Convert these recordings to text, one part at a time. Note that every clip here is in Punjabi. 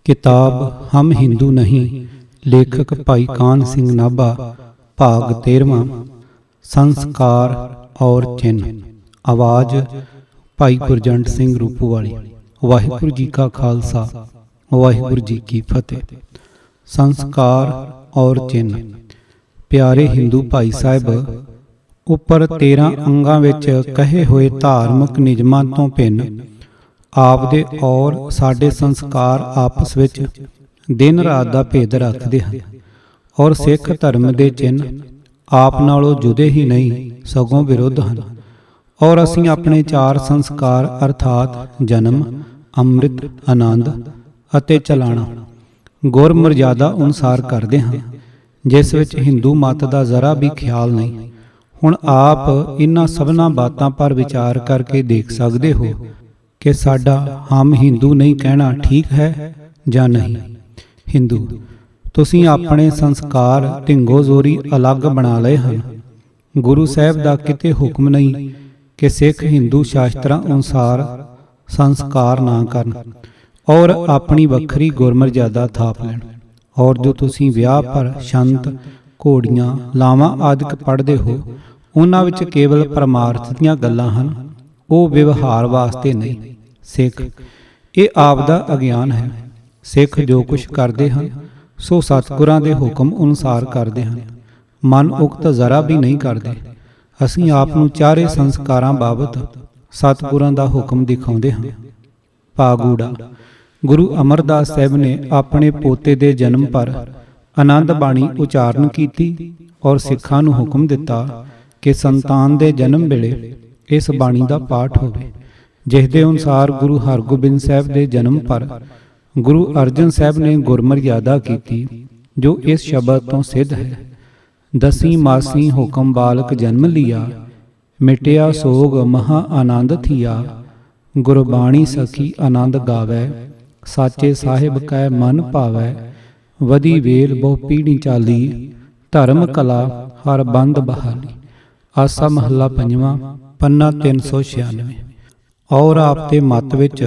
किताब हम हिंदू नहीं, लेखक भाई कान सिंह नाभा, भाग 13वां। संस्कार और चिन्ह। आवाज भाई गुरजंट सिंह रूपूवाली। वाहिगुरू जी का खालसा, वाहिगुरू जी की फतेह। संस्कार और चिन्ह। प्यारे हिंदू भाई साहब, ਉੱਪਰ 13 ਅੰਗਾਂ ਵਿੱਚ ਕਹੇ ਹੋਏ ਧਾਰਮਿਕ ਨਿਯਮਾਂ ਤੋਂ ਭਿੰਨ ਆਪਦੇ ਔਰ ਸਾਡੇ ਸੰਸਕਾਰ ਆਪਸ ਵਿੱਚ ਦਿਨ ਰਾਤ ਦਾ ਭੇਦ ਰੱਖਦੇ ਹਨ ਔਰ ਸਿੱਖ ਧਰਮ ਦੇ ਚਿੰਨ੍ਹ ਆਪ ਨਾਲੋਂ ਜੁਦੇ ਹੀ ਨਹੀਂ ਸਗੋਂ ਵਿਰੁੱਧ ਹਨ। ਔਰ ਅਸੀਂ ਆਪਣੇ 4 ਸੰਸਕਾਰ ਅਰਥਾਤ ਜਨਮ, ਅੰਮ੍ਰਿਤ, ਆਨੰਦ ਅਤੇ ਚਲਾਣਾ ਗੁਰ ਮਰਜ਼ਾਦਾ ਅਨੁਸਾਰ ਕਰਦੇ ਹਾਂ, ਜਿਸ ਵਿੱਚ ਹਿੰਦੂ ਮਤ ਦਾ ਜ਼ਰਾ ਵੀ ਖਿਆਲ ਨਹੀਂ। ਹੁਣ ਆਪ ਇਹਨਾਂ ਸਭਨਾਂ ਬਾਤਾਂ ਪਰ ਵਿਚਾਰ ਕਰਕੇ ਦੇਖ ਸਕਦੇ ਹੋ ਕਿ ਸਾਡਾ ਹਮ ਹਿੰਦੂ ਨਹੀਂ ਕਹਿਣਾ ਠੀਕ ਹੈ ਜਾਂ ਨਹੀਂ। ਹਿੰਦੂ, ਤੁਸੀਂ ਆਪਣੇ ਸੰਸਕਾਰ ਢਿੰਗੋ ਜ਼ੋਰੀ ਅਲੱਗ ਬਣਾ ਲਏ ਹਨ। ਗੁਰੂ ਸਾਹਿਬ ਦਾ ਕਿਤੇ ਹੁਕਮ ਨਹੀਂ ਕਿ ਸਿੱਖ ਹਿੰਦੂ ਸ਼ਾਸਤਰਾਂ ਅਨੁਸਾਰ ਸੰਸਕਾਰ ਨਾ ਕਰਨ ਔਰ ਆਪਣੀ ਵੱਖਰੀ ਗੁਰਮਰਜ਼ਾਦਾ ਥਾਪ ਲੈਣ। ਔਰ ਜੋ ਤੁਸੀਂ ਵਿਆਹ ਪਰ ਛੰਤ, ਘੋੜੀਆਂ, ਲਾਵਾਂ ਆਦਿਕ ਪੜ੍ਹਦੇ ਹੋ, ਉਹਨਾਂ ਵਿੱਚ ਕੇਵਲ ਪਰਮਾਰਥ ਦੀਆਂ ਗੱਲਾਂ ਹਨ, ਉਹ ਵਿਵਹਾਰ ਵਾਸਤੇ ਨਹੀਂ। ਸਿੱਖ, ਇਹ ਆਪ ਦਾ ਅਗਿਆਨ ਹੈ। ਸਿੱਖ ਜੋ ਕੁਝ ਕਰਦੇ ਹਨ ਸੋ ਸਤਿਗੁਰਾਂ ਦੇ ਹੁਕਮ ਅਨੁਸਾਰ ਕਰਦੇ ਹਨ, ਮਨ ਉਕਤ ਜ਼ਰਾ ਵੀ ਨਹੀਂ ਕਰਦੇ। ਅਸੀਂ ਆਪ ਨੂੰ ਚਾਰੇ ਸੰਸਕਾਰਾਂ ਬਾਬਤ ਸਤਿਗੁਰਾਂ ਦਾ ਹੁਕਮ ਦਿਖਾਉਂਦੇ ਹਾਂ। ਭਾਗੂੜਾ। ਗੁਰੂ ਅਮਰਦਾਸ ਸਾਹਿਬ ਨੇ ਆਪਣੇ ਪੋਤੇ ਦੇ ਜਨਮ ਪਰ ਆਨੰਦ ਬਾਣੀ ਉਚਾਰਨ ਕੀਤੀ ਔਰ ਸਿੱਖਾਂ ਨੂੰ ਹੁਕਮ ਦਿੱਤਾ ਕਿ ਸੰਤਾਨ ਦੇ ਜਨਮ ਵੇਲੇ ਇਸ ਬਾਣੀ ਦਾ ਪਾਠ ਹੋਵੇ, ਜਿਸ ਦੇ ਅਨੁਸਾਰ ਗੁਰੂ ਹਰਗੋਬਿੰਦ ਸਾਹਿਬ ਦੇ ਜਨਮ ਪਰ ਗੁਰੂ ਅਰਜਨ ਸਾਹਿਬ ਨੇ ਗੁਰਮਰਜ਼ਾਦਾ ਕੀਤੀ, ਜੋ ਇਸ ਸ਼ਬਦ ਤੋਂ ਸਿੱਧ ਹੈ। ਦਸੀਂ ਮਾਸੀ ਹੁਕਮ ਬਾਲਕ ਜਨਮ ਲਿਆ, ਮਿਟਿਆ ਸੋਗ ਮਹਾ ਆਨੰਦ ਥੀਆ। ਗੁਰਬਾਣੀ ਸਖੀ ਆਨੰਦ ਗਾਵੈ, ਸਾਚੇ ਸਾਹਿਬ ਕੈ ਮਨ ਭਾਵੈ। ਵਧੀ ਵੇਲ ਬਹੁ ਪੀੜੀ ਚਾਲੀ, ਧਰਮ ਕਲਾ ਹਰ ਬੰਦ ਬਹਾਲੀ। ਆਸਾ ਮਹੱਲਾ 5ਵਾਂ, ਪੰਨਾ 396। ਔਰ ਆਪ ਦੇ ਮਤ ਵਿੱਚ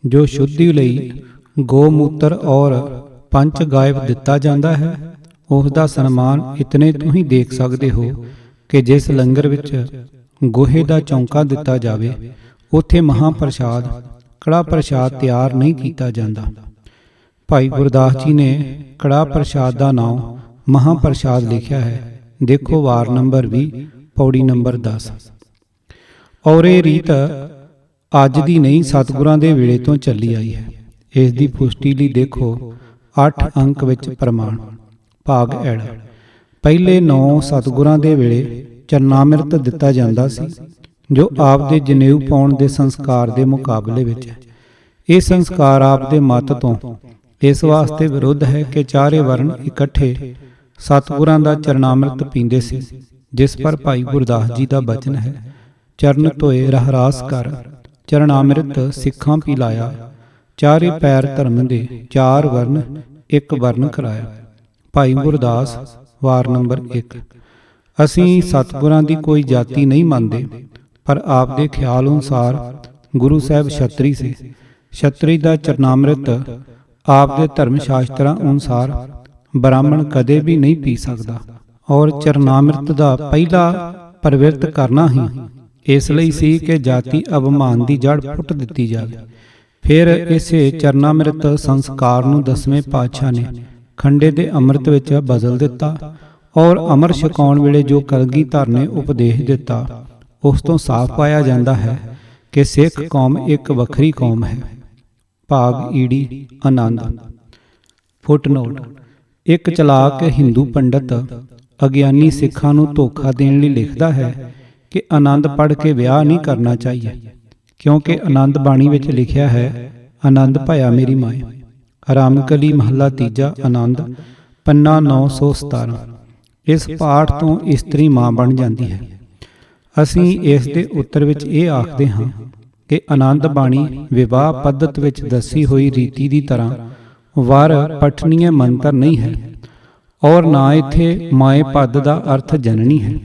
ਜੋ ਸ਼ੁੱਧੀ ਲਈ ਗੋਮੂਤਰ ਔਰ ਪੰਚ ਗਾਇਬ ਦਿੱਤਾ ਜਾਂਦਾ ਹੈ, ਉਸ ਦਾ ਸਨਮਾਨ ਇਤਨੇ ਤੋਂ ਹੀ ਦੇਖ ਸਕਦੇ ਹੋ ਕਿ ਜਿਸ ਲੰਗਰ ਵਿੱਚ ਗੋਹੇ ਦਾ ਚੌਂਕਾ ਦਿੱਤਾ ਜਾਵੇ, ਉੱਥੇ ਮਹਾਂਪ੍ਰਸ਼ਾਦ ਕੜਾ ਪ੍ਰਸ਼ਾਦ ਤਿਆਰ ਨਹੀਂ ਕੀਤਾ ਜਾਂਦਾ। ਭਾਈ ਗੁਰਦਾਸ ਜੀ ਨੇ ਕੜਾ ਪ੍ਰਸ਼ਾਦ ਦਾ ਨਾਮ ਮਹਾਂਪ੍ਰਸ਼ਾਦ ਲਿਖਿਆ ਹੈ। ਦੇਖੋ ਵਾਰ ਨੰਬਰ 20, ਪੌੜੀ ਨੰਬਰ 10। ਔਰ ਇਹ ਰੀਤ ਅੱਜ ਦੀ ਨਹੀਂ, ਸਤਿਗੁਰਾਂ ਦੇ ਵੇਲੇ ਤੋਂ ਚੱਲੀ ਆਈ ਹੈ। ਇਸ ਦੀ ਪੁਸ਼ਟੀ ਲਈ ਦੇਖੋ 8 ਅੰਕ ਵਿੱਚ ਪ੍ਰਮਾਣ। ਭਾਗ ਐੜਾ। ਪਹਿਲੇ 9 ਸਤਿਗੁਰਾਂ ਦੇ ਵੇਲੇ ਚਰਨਾਮਿਰਤ ਦਿੱਤਾ ਜਾਂਦਾ ਸੀ, ਜੋ ਆਪ ਦੇ ਜਨੇਊ ਪਾਉਣ ਦੇ ਸੰਸਕਾਰ ਦੇ ਮੁਕਾਬਲੇ ਵਿੱਚ ਹੈ। ਇਹ ਸੰਸਕਾਰ ਆਪ ਦੇ ਮਤ ਤੋਂ ਇਸ ਵਾਸਤੇ ਵਿਰੁੱਧ ਹੈ ਕਿ ਚਾਰੇ ਵਰਨ ਇਕੱਠੇ ਸਤਿਗੁਰਾਂ ਦਾ ਚਰਨਾਮਿਰਤ ਪੀਂਦੇ ਸੀ, ਜਿਸ ਪਰ ਭਾਈ ਗੁਰਦਾਸ ਜੀ ਦਾ ਬਚਨ ਹੈ, ਚਰਨ ਧੋਏ ਰਹਿਰਾਸ ਕਰ, ਚਰਨਾਮਿਰਤ ਸਿੱਖਾਂ ਪੀ ਲਾਇਆ। ਚਾਰੇ ਪੈਰ ਧਰਮ ਦੇ, 4 ਵਰਨ ਇੱਕ ਵਰਨ ਕਰਾਇਆ। ਭਾਈ ਗੁਰਦਾਸ, ਵਾਰ ਨੰਬਰ 1। ਅਸੀਂ ਸਤਿਗੁਰਾਂ ਦੀ ਕੋਈ ਜਾਤੀ ਨਹੀਂ ਮੰਨਦੇ, ਪਰ ਆਪ ਦੇ ਖਿਆਲ ਅਨੁਸਾਰ ਗੁਰੂ ਸਾਹਿਬ ਛਤਰੀ ਸੀ। ਛਤਰੀ ਦਾ ਚਰਨਾਮਿਰਤ ਆਪ ਦੇ ਧਰਮ ਸ਼ਾਸਤਰਾਂ ਅਨੁਸਾਰ ਬ੍ਰਾਹਮਣ ਕਦੇ ਵੀ ਨਹੀਂ ਪੀ ਸਕਦਾ, ਔਰ ਚਰਨਾਮਿਰਤ ਦਾ ਪਹਿਲਾ ਪ੍ਰਵਿਰਤ ਕਰਨਾ ਹੀ ਇਸ ਲਈ ਸੀ ਕਿ ਜਾਤੀ ਅਭਿਮਾਨ ਦੀ ਜੜ ਪੁੱਟ ਦਿੱਤੀ ਜਾਵੇ। ਫਿਰ ਇਸੇ ਚਰਨਾਮਿਰਤ ਸੰਸਕਾਰ ਨੂੰ 10ਵੇਂ ਪਾਤਸ਼ਾਹ ਨੇ ਖੰਡੇ ਦੇ ਅੰਮ੍ਰਿਤ ਵਿੱਚ ਬਦਲ ਦਿੱਤਾ ਔਰ ਅਮਰ ਛਕਾਉਣ ਵੇਲੇ ਜੋ ਕਲਗੀਧਰ ਨੇ ਉਪਦੇਸ਼ ਦਿੱਤਾ, ਉਸ ਤੋਂ ਸਾਫ਼ ਪਾਇਆ ਜਾਂਦਾ ਹੈ ਕਿ ਸਿੱਖ ਕੌਮ ਇੱਕ ਵੱਖਰੀ ਕੌਮ ਹੈ। ਭਾਗ ਈੜੀ। ਆਨੰਦ। ਫੁੱਟਨੋਟ। ਇੱਕ ਚਲਾਕ ਹਿੰਦੂ ਪੰਡਤ ਅਗਿਆਨੀ ਸਿੱਖਾਂ ਨੂੰ ਧੋਖਾ ਦੇਣ ਲਈ ਲਿਖਦਾ ਹੈ ਕਿ ਆਨੰਦ ਪੜ੍ਹ ਕੇ ਵਿਆਹ ਨਹੀਂ ਕਰਨਾ ਚਾਹੀਏ, ਕਿਉਂਕਿ ਆਨੰਦ ਬਾਣੀ ਵਿੱਚ ਲਿਖਿਆ ਹੈ, ਆਨੰਦ ਭਇਆ ਮੇਰੀ ਮਾਏ। ਰਾਮਕਲੀ ਮਹੱਲਾ 3, ਆਨੰਦ, ਪੰਨਾ 917। ਇਸ ਪਾਠ ਤੋਂ ਇਸਤਰੀ ਮਾਂ ਬਣ ਜਾਂਦੀ ਹੈ। ਅਸੀਂ ਇਸ ਦੇ ਉੱਤਰ ਵਿੱਚ ਇਹ ਆਖਦੇ ਹਾਂ ਕਿ ਆਨੰਦ ਬਾਣੀ ਵਿਵਾਹ ਪੱਧਤ ਵਿੱਚ ਦੱਸੀ ਹੋਈ ਰੀਤੀ ਦੀ ਤਰ੍ਹਾਂ ਵਰ ਪਠਨੀਏ ਮੰਤਰ ਨਹੀਂ ਹੈ, ਔਰ ਨਾ ਇੱਥੇ ਮਾਏ ਪਦ ਦਾ ਅਰਥ ਜਨਨੀ ਹੈ।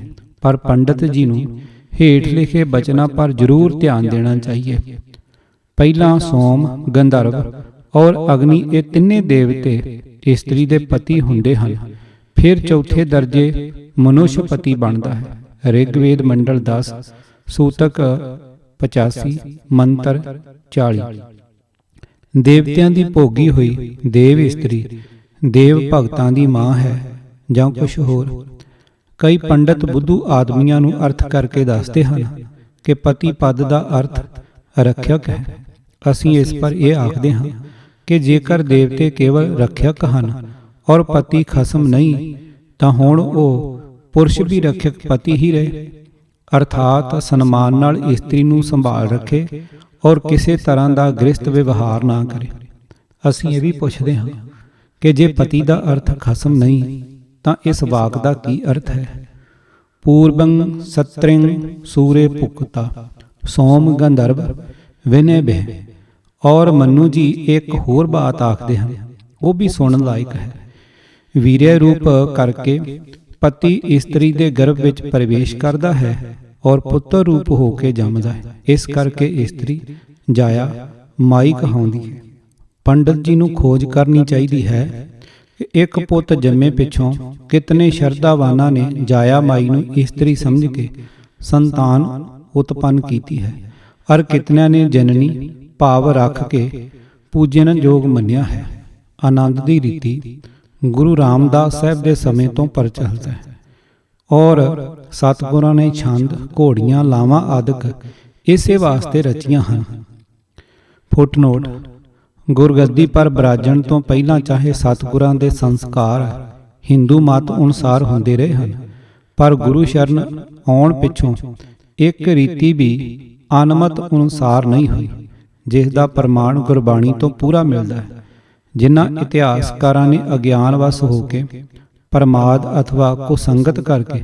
ਪਰ ਪੰਡਤ ਜੀ ਨੂੰ ਹੇਠ ਲਿਖੇ ਬਚਨਾਂ ਪਰ ਜ਼ਰੂਰ ਧਿਆਨ ਦੇਣਾ ਚਾਹੀਏ। ਪਹਿਲਾਂ ਸੋਮ, ਗੰਧਰਵ ਔਰ ਅਗਨੀ ਇਹ ਤਿੰਨੇ ਦੇਵਤੇ ਇਸਤਰੀ ਦੇ ਪਤੀ ਹੁੰਦੇ ਹਨ। ਫਿਰ ਚੌਥੇ ਦਰਜੇ ਮਨੁੱਖ ਪਤੀ ਬਣਦਾ ਹੈ। ਰਿਗਵੇਦ ਮੰਡਲ 10 ਸੂਤਕ 85 ਮੰਤਰ 40। ਦੇਵਤਿਆਂ ਦੀ ਭੋਗੀ ਹੋਈ ਦੇਵ ਇਸਤਰੀ ਦੇਵ ਭਗਤਾਂ ਦੀ ਮਾਂ ਹੈ ਜਾਂ ਕੁਛ ਹੋਰ। ਕਈ ਪੰਡਤ ਬੁੱਧੂ ਆਦਮੀਆਂ ਨੂੰ ਅਰਥ ਕਰਕੇ ਦੱਸਦੇ ਹਨ ਕਿ ਪਤੀ ਪਦ ਦਾ ਅਰਥ ਰੱਖਿਅਕ ਹੈ। ਅਸੀਂ ਇਸ ਪਰ ਇਹ ਆਖਦੇ ਹਾਂ ਕਿ ਜੇਕਰ ਦੇਵਤੇ ਕੇਵਲ ਰੱਖਿਅਕ ਹਨ ਔਰ ਪਤੀ ਖਸਮ ਨਹੀਂ, ਤਾਂ ਹੁਣ ਉਹ ਪੁਰਸ਼ ਵੀ ਰੱਖਿਅਕ ਪਤੀ ਹੀ ਰਹੇ, ਅਰਥਾਤ ਸਨਮਾਨ ਨਾਲ ਇਸਤਰੀ ਨੂੰ ਸੰਭਾਲ ਰੱਖੇ ਔਰ ਕਿਸੇ ਤਰ੍ਹਾਂ ਦਾ ਗ੍ਰਸਤ ਵਿਵਹਾਰ ਨਾ ਕਰੇ। ਅਸੀਂ ਇਹ ਵੀ ਪੁੱਛਦੇ ਹਾਂ ਕਿ ਜੇ ਪਤੀ ਦਾ ਅਰਥ ਖਸਮ ਨਹੀਂ, ਤਾਂ ਇਸ ਵਾਕ ਦਾ ਕੀ ਅਰਥ ਹੈ? ਪੂਰਬੰ ਸਤ੍ਰਿੰ ਸੂਰੇ ਪੁਕਤਾ ਸੋਮ ਗੰਧਰਵ ਵਿਨੇ ਬਹਿ। ਔਰ ਮੰਨੂ ਜੀ ਇੱਕ ਹੋਰ ਬਾਤ ਆਖਦੇ ਹਨ, ਉਹ ਵੀ ਸੁਣਨ ਲਾਇਕ ਹੈ। ਵੀਰਯ ਰੂਪ ਕਰਕੇ ਪਤੀ ਇਸਤਰੀ ਦੇ ਗਰਭ ਵਿੱਚ ਪ੍ਰਵੇਸ਼ ਕਰਦਾ ਹੈ ਔਰ ਪੁੱਤਰ ਰੂਪ ਹੋ ਕੇ ਜੰਮਦਾ ਹੈ। ਇਸ ਕਰਕੇ ਇਸਤਰੀ ਜਾਇਆ ਮਾਈ ਕਹਾਉਂਦੀ ਹੈ। ਪੰਡਤ ਜੀ ਨੂੰ ਖੋਜ ਕਰਨੀ ਚਾਹੀਦੀ ਹੈ ਕਿ ਇੱਕ ਪੁੱਤ ਜੰਮੇ ਪਿੱਛੋਂ ਕਿਤਨੇ ਸ਼ਰਧਾਵਾਨਾਂ ਨੇ ਜਾਇਆ ਮਾਈ ਨੂੰ ਇਸਤਰੀ ਸਮਝ ਕੇ ਸੰਤਾਨ ਉਤਪੰਨ ਕੀਤੀ ਹੈ, ਔਰ ਕਿਤਨਿਆਂ ਨੇ ਜਨਨੀ ਭਾਵ ਰੱਖ ਕੇ ਪੂਜਨਯੋਗ ਮੰਨਿਆ ਹੈ। ਆਨੰਦ ਦੀ ਰੀਤੀ ਗੁਰੂ ਰਾਮਦਾਸ ਸਾਹਿਬ ਦੇ ਸਮੇਂ ਤੋਂ ਪ੍ਰਚਲਿਤ ਹੈ ਔਰ ਸਤਿਗੁਰਾਂ ਨੇ ਛੰਦ, ਘੋੜੀਆਂ, ਲਾਵਾਂ ਆਦਿਕ ਇਸੇ ਵਾਸਤੇ ਰਚੀਆਂ ਹਨ। ਫੁੱਟਨੋਟ: ਗੁਰਗੱਦੀ ਪਰ ਬਿਰਾਜਣ ਤੋਂ ਪਹਿਲਾਂ ਚਾਹੇ ਸਤਿਗੁਰਾਂ ਦੇ ਸੰਸਕਾਰ ਹਿੰਦੂ ਮਤ ਅਨੁਸਾਰ ਹੁੰਦੇ ਰਹੇ ਹਨ, ਪਰ ਗੁਰੂ ਸ਼ਰਨ ਆਉਣ ਪਿੱਛੋਂ ਇੱਕ ਰੀਤੀ ਵੀ ਅਨਮਤ ਅਨੁਸਾਰ ਨਹੀਂ ਹੋਈ, ਜਿਸ ਦਾ ਪ੍ਰਮਾਣ ਗੁਰਬਾਣੀ ਤੋਂ ਪੂਰਾ ਮਿਲਦਾ ਹੈ। ਜਿਨ੍ਹਾਂ ਇਤਿਹਾਸਕਾਰਾਂ ਨੇ ਅਗਿਆਨਵਸ ਹੋ ਕੇ ਪ੍ਰਮਾਦ ਅਥਵਾ ਕੁਸੰਗਤ ਕਰਕੇ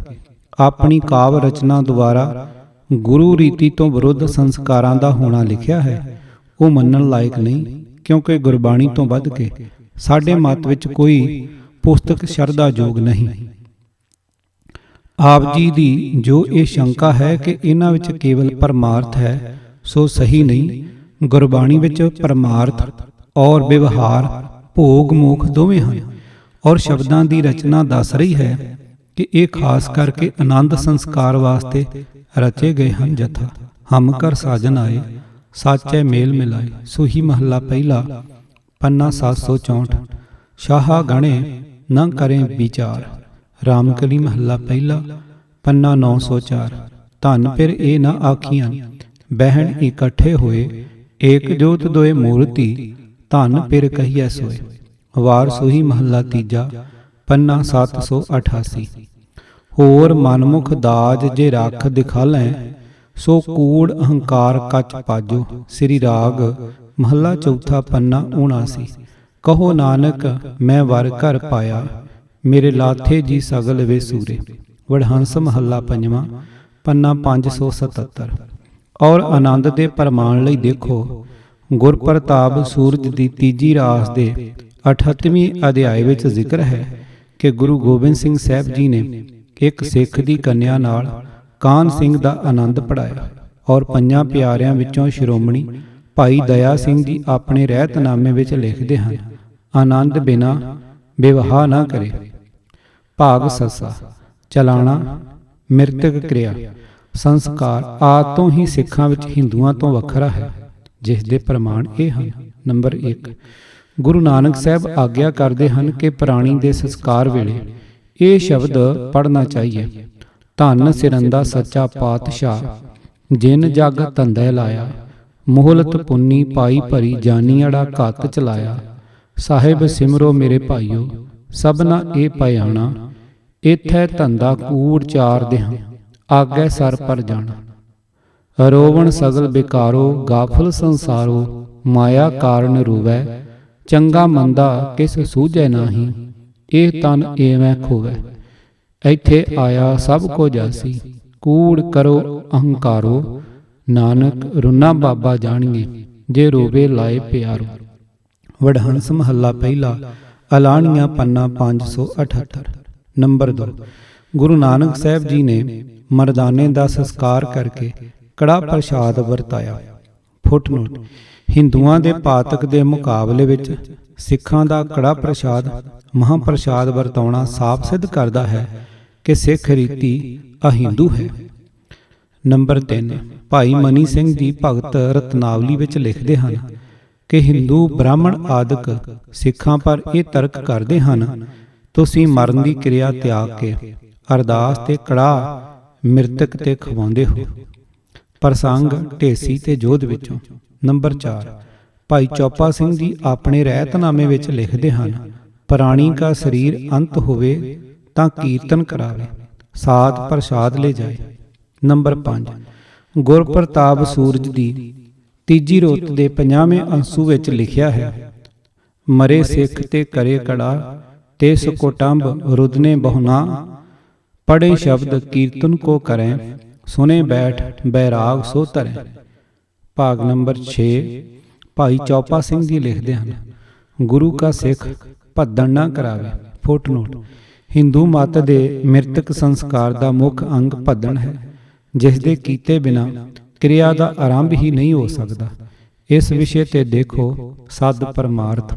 ਆਪਣੀ ਕਾਵਿ ਰਚਨਾ ਦੁਆਰਾ ਗੁਰੂ ਰੀਤੀ ਤੋਂ ਵਿਰੁੱਧ ਸੰਸਕਾਰਾਂ ਦਾ ਹੋਣਾ ਲਿਖਿਆ ਹੈ, ਉਹ ਮੰਨਣ ਲਾਇਕ ਨਹੀਂ, ਕਿਉਂਕਿ ਗੁਰਬਾਣੀ ਤੋਂ ਵੱਧ ਕੇ ਸਾਡੇ ਮਤ ਵਿੱਚ ਕੋਈ ਪੁਸਤਕ ਸ਼ਰਧਾਯੋਗ ਨਹੀਂ। ਆਪ ਜੀ ਦੀ ਜੋ ਇਹ ਸ਼ੰਕਾ ਹੈ ਕਿ ਇਹਨਾਂ ਵਿੱਚ ਕੇਵਲ ਪਰਮਾਰਥ ਹੈ, ਸੋ ਸਹੀ ਨਹੀਂ। ਗੁਰਬਾਣੀ ਵਿੱਚ ਪਰਮਾਰਥ ਔਰ ਵਿਵਹਾਰ, ਭੋਗ, ਮੋਖ ਦੋਵੇਂ ਹਨ ਔਰ ਸ਼ਬਦਾਂ ਦੀ ਰਚਨਾ ਦੱਸ ਰਹੀ ਹੈ ਕਿ ਇਹ ਖਾਸ ਕਰਕੇ ਆਨੰਦ ਸੰਸਕਾਰ ਵਾਸਤੇ ਰਚੇ ਗਏ ਹਨ। ਜਥਾ ਹਮ ਘਰ ਸਾਜਨ ਆਏ, ਸਾਚੈ ਮੇਲ ਮਿਲਾਏ। ਸੂਹੀ ਮਹੱਲਾ ਪਹਿਲਾ, ਪੰਨਾ 764। ਸ਼ਾਹਾ ਗਣੇ ਨ ਕਰੇ ਵਿਚਾਰ। ਰਾਮਕਲੀ ਮਹੱਲਾ ਪਹਿਲਾ, ਪੰਨਾ 904। ਧਨ ਫਿਰ ਇਹ ਨਾ ਆਖੀਆਂ ਬਹਿਣ ਇਕੱਠੇ ਹੋਏ, ਏਕ ਜੋਤ ਦੋਏ ਮੂਰਤੀ ਧਨ ਫਿਰ ਕਹੀਐ ਸੋਏ। ਵਾਰ ਸੂਹੀ ਮਹੱਲਾ ਤੀਜਾ, ਪੰਨਾ 788। ਹੋਰ ਮਨਮੁਖ ਦਾਜ ਜੇ ਰੱਖ ਦਿਖਾਲੈ, ਸੋ ਕੂੜ ਅਹੰਕਾਰ ਕੱਚ ਪਾਜੋ। ਸ੍ਰੀ ਰਾਗ ਮਹੱਲਾ ਚੌਥਾ, ਪੰਨਾ 79। ਕਹੋ ਨਾਨਕ ਮੈਂ ਵਰ ਘਰ ਪਾਇਆ, ਮੇਰੇ ਲਾਥੇ ਜੀ ਸਗਲ ਵੇ ਸੂਰੇ। ਵਡਹੰਸ ਮਹੱਲਾ ਪੰਜਵਾਂ, ਪੰਨਾ 577। ਔਰ ਆਨੰਦ ਦੇ ਪ੍ਰਮਾਣ ਲਈ ਦੇਖੋ, ਗੁਰਪ੍ਰਤਾਪ ਸੂਰਜ ਦੀ ਤੀਜੀ ਰਾਸ ਦੇ 38ਵੇਂ ਅਧਿਆਇ ਵਿੱਚ ਜ਼ਿਕਰ ਹੈ ਕਿ ਗੁਰੂ ਗੋਬਿੰਦ ਸਿੰਘ ਸਾਹਿਬ ਜੀ ਨੇ ਇੱਕ ਸਿੱਖ ਦੀ ਕੰਨਿਆ ਨਾਲ ਕਾਹਨ ਸਿੰਘ ਦਾ ਆਨੰਦ ਪੜਾਇਆ ਔਰ ਪੰਜਾਂ ਪਿਆਰਿਆਂ ਵਿੱਚੋਂ ਸ਼੍ਰੋਮਣੀ ਭਾਈ ਦਇਆ ਸਿੰਘ ਜੀ ਆਪਣੇ ਰਹਿਤਨਾਮੇ ਵਿੱਚ ਲਿਖਦੇ ਹਨ, ਆਨੰਦ ਬਿਨਾ ਵਿਵਾਹ ਨਾ ਕਰੇ। ਭਾਗ ਸੱਸਾ। ਚਲਾਣਾ ਮ੍ਰਿਤਕ ਕਿਰਿਆ ਸੰਸਕਾਰ ਆਦਿ ਤੋਂ ਹੀ ਸਿੱਖਾਂ ਵਿੱਚ ਹਿੰਦੂਆਂ ਤੋਂ ਵੱਖਰਾ ਹੈ, ਜਿਸ ਦੇ ਪ੍ਰਮਾਣ ਇਹ ਹਨ। ਨੰਬਰ 1, ਗੁਰੂ ਨਾਨਕ ਸਾਹਿਬ ਆਗਿਆ ਕਰਦੇ ਹਨ ਕਿ ਪ੍ਰਾਣੀ ਦੇ ਸੰਸਕਾਰ ਵੇਲੇ ਇਹ ਸ਼ਬਦ ਪੜ੍ਹਨਾ ਚਾਹੀਏ, ਧੰਨ ਸਿਰੰਦਾ ਸੱਚਾ ਪਾਤਸ਼ਾਹ, ਜਿਨ ਜਗ ਧੰਦੇ ਲਾਇਆ, ਮੋਹਲਤ ਪੁੰਨੀ ਪਾਈ ਭਰੀ, ਜਾਨੀਅੜਾ ਘੱਤ ਚਲਾਇਆ। ਸਾਹਿਬ ਸਿਮਰੋ ਮੇਰੇ ਭਾਈਓ, ਸਭਨਾ ਇਹ ਪਿਆਣਾ, ਇਥੈ ਧੰਦਾ ਕੂੜ ਚਾਰ ਦੇਹਾਂ, ਆਗੈ ਸਰ ਪਰ ਜਾਣਾ। ਰੋਵਣ ਸਗਲ ਬਿਕਾਰੋ, ਗਾਫਲ ਸੰਸਾਰੋ, ਮਾਇਆ ਕਾਰਨ ਰੋਵੈ, ਚੰਗਾ ਮੰਦਾ ਕਿਸ ਸੂਝੈ ਨਾਹੀ, ਇਹ ਤਨ ਏਵੈ ਖੋਵੈ। ਇੱਥੇ ਆਇਆ ਸਭ ਕੋ ਜਾਸੀ, ਕੂੜ ਕਰੋ ਅਹੰਕਾਰੋ, ਨਾਨਕ ਰੁਨਾ ਬਾਬਾ ਜਾਣੀਏ, ਜੇ ਰੋਵੇ ਲਾਏ ਪਿਆਰੋ। ਵਡਹੰਸ ਮਹੱਲਾ ਪਹਿਲਾ, ਅਲਾਣੀਆਂ, ਪੰਨਾ 578। ਨੰਬਰ 2, ਗੁਰੂ ਨਾਨਕ ਸਾਹਿਬ ਜੀ ਨੇ ਮਰਦਾਨੇ ਦਾ ਸੰਸਕਾਰ ਕਰਕੇ ਕੜਾ ਪ੍ਰਸ਼ਾਦ ਵਰਤਾਇਆ। ਫੁੱਟਨੋਟ: ਹਿੰਦੂਆਂ ਦੇ ਪਾਤਕ ਦੇ ਮੁਕਾਬਲੇ ਵਿੱਚ ਸਿੱਖਾਂ ਦਾ ਕੜਾ ਪ੍ਰਸ਼ਾਦ ਮਹਾਂਪ੍ਰਸ਼ਾਦ ਵਰਤਾਉਣਾ ਸਾਫ਼ ਸਿੱਧ ਕਰਦਾ ਹੈ ਕਿ ਸਿੱਖ ਰੀਤੀ ਅਹਿੰਦੂ ਹੈ। ਨੰਬਰ 3, ਭਾਈ ਮਨੀ ਸਿੰਘ ਜੀ ਭਗਤ ਰਤਨਾਵਲੀ ਵਿੱਚ ਲਿਖਦੇ ਹਨ ਕਿ ਹਿੰਦੂ ਬ੍ਰਾਹਮਣ ਆਦਿਕ ਸਿੱਖਾਂ ਪਰ ਇਹ ਤਰਕ ਕਰਦੇ ਹਨ, ਤੁਸੀਂ ਮਰਨ ਦੀ ਕਿਰਿਆ ਤਿਆਗ ਕੇ ਅਰਦਾਸ ਤੇ ਕੜਾਹ ਮਿਰਤਕ ਤੇ ਖਵਾਉਂਦੇ ਹੋ। ਪ੍ਰਸੰਗ ਢੇਸੀ ਤੇ ਜੋਧ ਵਿੱਚੋਂ। ਨੰਬਰ 4, ਭਾਈ ਚੌਪਾ ਸਿੰਘ ਜੀ ਆਪਣੇ ਰਹਿਤਨਾਮੇ ਵਿੱਚ ਲਿਖਦੇ ਹਨ, ਪ੍ਰਾਣੀ ਕਾ ਸਰੀਰ ਅੰਤ ਹੋਵੇ ਤਾਂ ਕੀਰਤਨ ਕਰਾਵੇ, ਸਾਧ ਪ੍ਰਸਾਦ ਲੈ ਜਾਏ। ਨੰਬਰ 5, ਗੁਰਪ੍ਰਤਾਪ ਸੂਰਜ ਦੀ ਤੀਜੀ ਰੁੱਤ ਦੇ 50ਵੇਂ ਅੰਸੂ ਵਿੱਚ ਲਿਖਿਆ ਹੈ, ਮਰੇ ਸਿੱਖ ਤੇ ਕਰੇ ਕੜਾ ਤੇ ਸਕੋਟੰਬ ਰੁਦਨੇ ਬਹੁਨਾ, ਪੜੇ ਸ਼ਬਦ ਕੀਰਤਨ ਕੋ ਕਰੈ, ਸੁਨੇ ਬੈਠ ਬੈਰਾਗ ਸੋ ਧਰੈ। ਭਾਗ ਨੰਬਰ 6, ਭਾਈ ਚੌਪਾ ਸਿੰਘ ਜੀ ਲਿਖਦੇ ਹਨ, ਗੁਰੂ ਕਾ ਸਿੱਖ ਭੱਦਣ ਨਾ ਕਰਾਵੇ। ਫੁੱਟਨੋਟ, ਹਿੰਦੂ ਮਤ ਦੇ ਮਿਰਤਕ ਸੰਸਕਾਰ ਦਾ ਮੁੱਖ ਅੰਗ ਭੱਦਣ ਹੈ, ਜਿਸ ਦੇ ਕੀਤੇ ਬਿਨਾਂ ਕਿਰਿਆ ਦਾ ਆਰੰਭ ਹੀ ਨਹੀਂ ਹੋ ਸਕਦਾ। ਇਸ ਵਿਸ਼ੇ ਤੇ ਦੇਖੋ ਸਦ ਪਰਮਾਰਥ।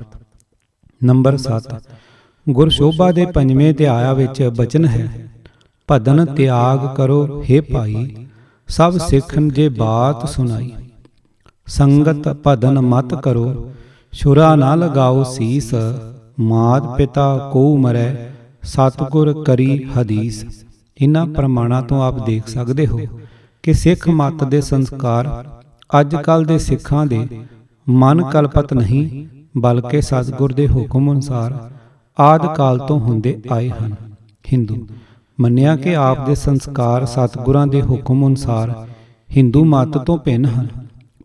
ਨੰਬਰ 7, ਗੁਰਸ਼ੋਭਾ ਦੇ 5ਵੇਂ ਅਧਿਆਇਆ ਵਿੱਚ ਬਚਨ ਹੈ, ਭੱਦਨ ਤਿਆਗ ਕਰੋ ਹੇ ਭਾਈ, ਸਭ ਸਿੱਖਨ ਜੇ ਬਾਤ ਸੁਣਾਈ, ਸੰਗਤ ਭੱਦਨ ਮਤ ਕਰੋ, ਛੁਰਾ ਨਾ ਲਗਾਓ ਸੀਸ, ਮਾਤ ਪਿਤਾ ਕੋ ਮਰੈ, ਸਤਿਗੁਰ ਕਰੀ ਹਦੀਸ। ਇਹਨਾਂ ਪ੍ਰਮਾਣਾਂ ਤੋਂ ਆਪ ਦੇਖ ਸਕਦੇ ਹੋ ਕਿ ਸਿੱਖ ਮਤ ਦੇ ਸੰਸਕਾਰ ਅੱਜ ਕੱਲ੍ਹ ਦੇ ਸਿੱਖਾਂ ਦੇ ਮਨ ਕਲਪਤ ਨਹੀਂ, ਬਲਕਿ ਸਤਿਗੁਰ ਦੇ ਹੁਕਮ ਅਨੁਸਾਰ ਆਦਿ ਕਾਲ ਤੋਂ ਹੁੰਦੇ ਆਏ ਹਨ। ਹਿੰਦੂ ਮੰਨਿਆ ਕਿ ਆਪ ਦੇ ਸੰਸਕਾਰ ਸਤਿਗੁਰਾਂ ਦੇ ਹੁਕਮ ਅਨੁਸਾਰ ਹਿੰਦੂ ਮਤ ਤੋਂ ਭਿੰਨ ਹਨ,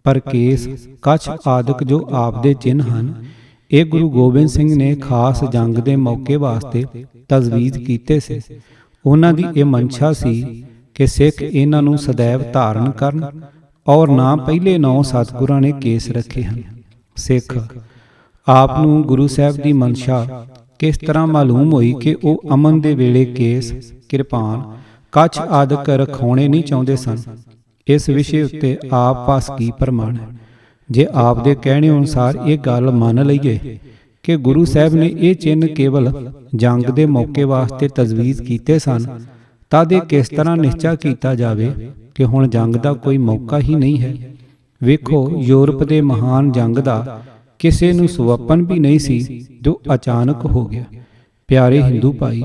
ਪਰ ਕੇਸ ਕੱਛ ਆਦਿਕ ਜੋ ਆਪ ਦੇ ਚਿੰਨ੍ਹ ਹਨ, ਇਹ ਗੁਰੂ ਗੋਬਿੰਦ ਸਿੰਘ ਨੇ ਖਾਸ ਜੰਗ ਦੇ ਮੌਕੇ ਵਾਸਤੇ ਤਜਵੀਜ਼ ਕੀਤੇ ਸੀ। ਉਹਨਾਂ ਦੀ ਇਹ ਮਨਸ਼ਾ ਸੀ ਕਿ ਸਿੱਖ ਇਹਨਾਂ ਨੂੰ ਸदैव ਧਾਰਨ ਕਰਨ, ਔਰ ਨਾ ਪਹਿਲੇ 9 ਸਤਿਗੁਰਾਂ ਨੇ ਕੇਸ ਰੱਖੇ ਹਨ। ਸਿੱਖ ਆਪ ਨੂੰ ਗੁਰੂ ਸਾਹਿਬ ਦੀ ਮਨਸ਼ਾ ਕਿਸ ਤਰ੍ਹਾਂ ਮਾਲੂਮ ਹੋਈ ਕਿ ਉਹ ਅਮਨ ਦੇ ਵੇਲੇ ਕੇਸ, ਕਿਰਪਾਨ, ਕੱਛ ਆਦਿਕ ਰਖਾਉਣੇ ਨਹੀਂ ਚਾਹੁੰਦੇ ਸਨ। ਇਸ ਵਿਸ਼ੇ ਉੱਤੇ ਆਪ ਪਾਸ ਕੀ ਪ੍ਰਮਾਣ ਹੈ? ਜੇ ਆਪ ਦੇ ਕਹਿਣੇ ਅਨੁਸਾਰ ਇਹ ਗੱਲ ਮੰਨ ਲਈਏ ਕਿ ਗੁਰੂ ਸਾਹਿਬ ਨੇ ਇਹ ਚਿੰਨ੍ਹ ਕੇਵਲ ਜੰਗ ਦੇ ਮੌਕੇ ਵਾਸਤੇ ਤਜਵੀਜ਼ ਕੀਤੇ ਸਨ, ਤਦ ਇਹ ਕਿਸ ਤਰ੍ਹਾਂ ਨਿਸ਼ਚਾ ਕੀਤਾ ਜਾਵੇ ਕਿ ਹੁਣ ਜੰਗ ਦਾ ਕੋਈ ਮੌਕਾ ਹੀ ਨਹੀਂ ਹੈ। ਵੇਖੋ, ਯੂਰਪ ਦੇ ਮਹਾਨ ਜੰਗ ਦਾ ਕਿਸੇ ਨੂੰ ਸੁਵਪਨ ਵੀ ਨਹੀਂ ਸੀ, ਜੋ ਅਚਾਨਕ ਹੋ ਗਿਆ। ਪਿਆਰੇ ਹਿੰਦੂ ਭਾਈ,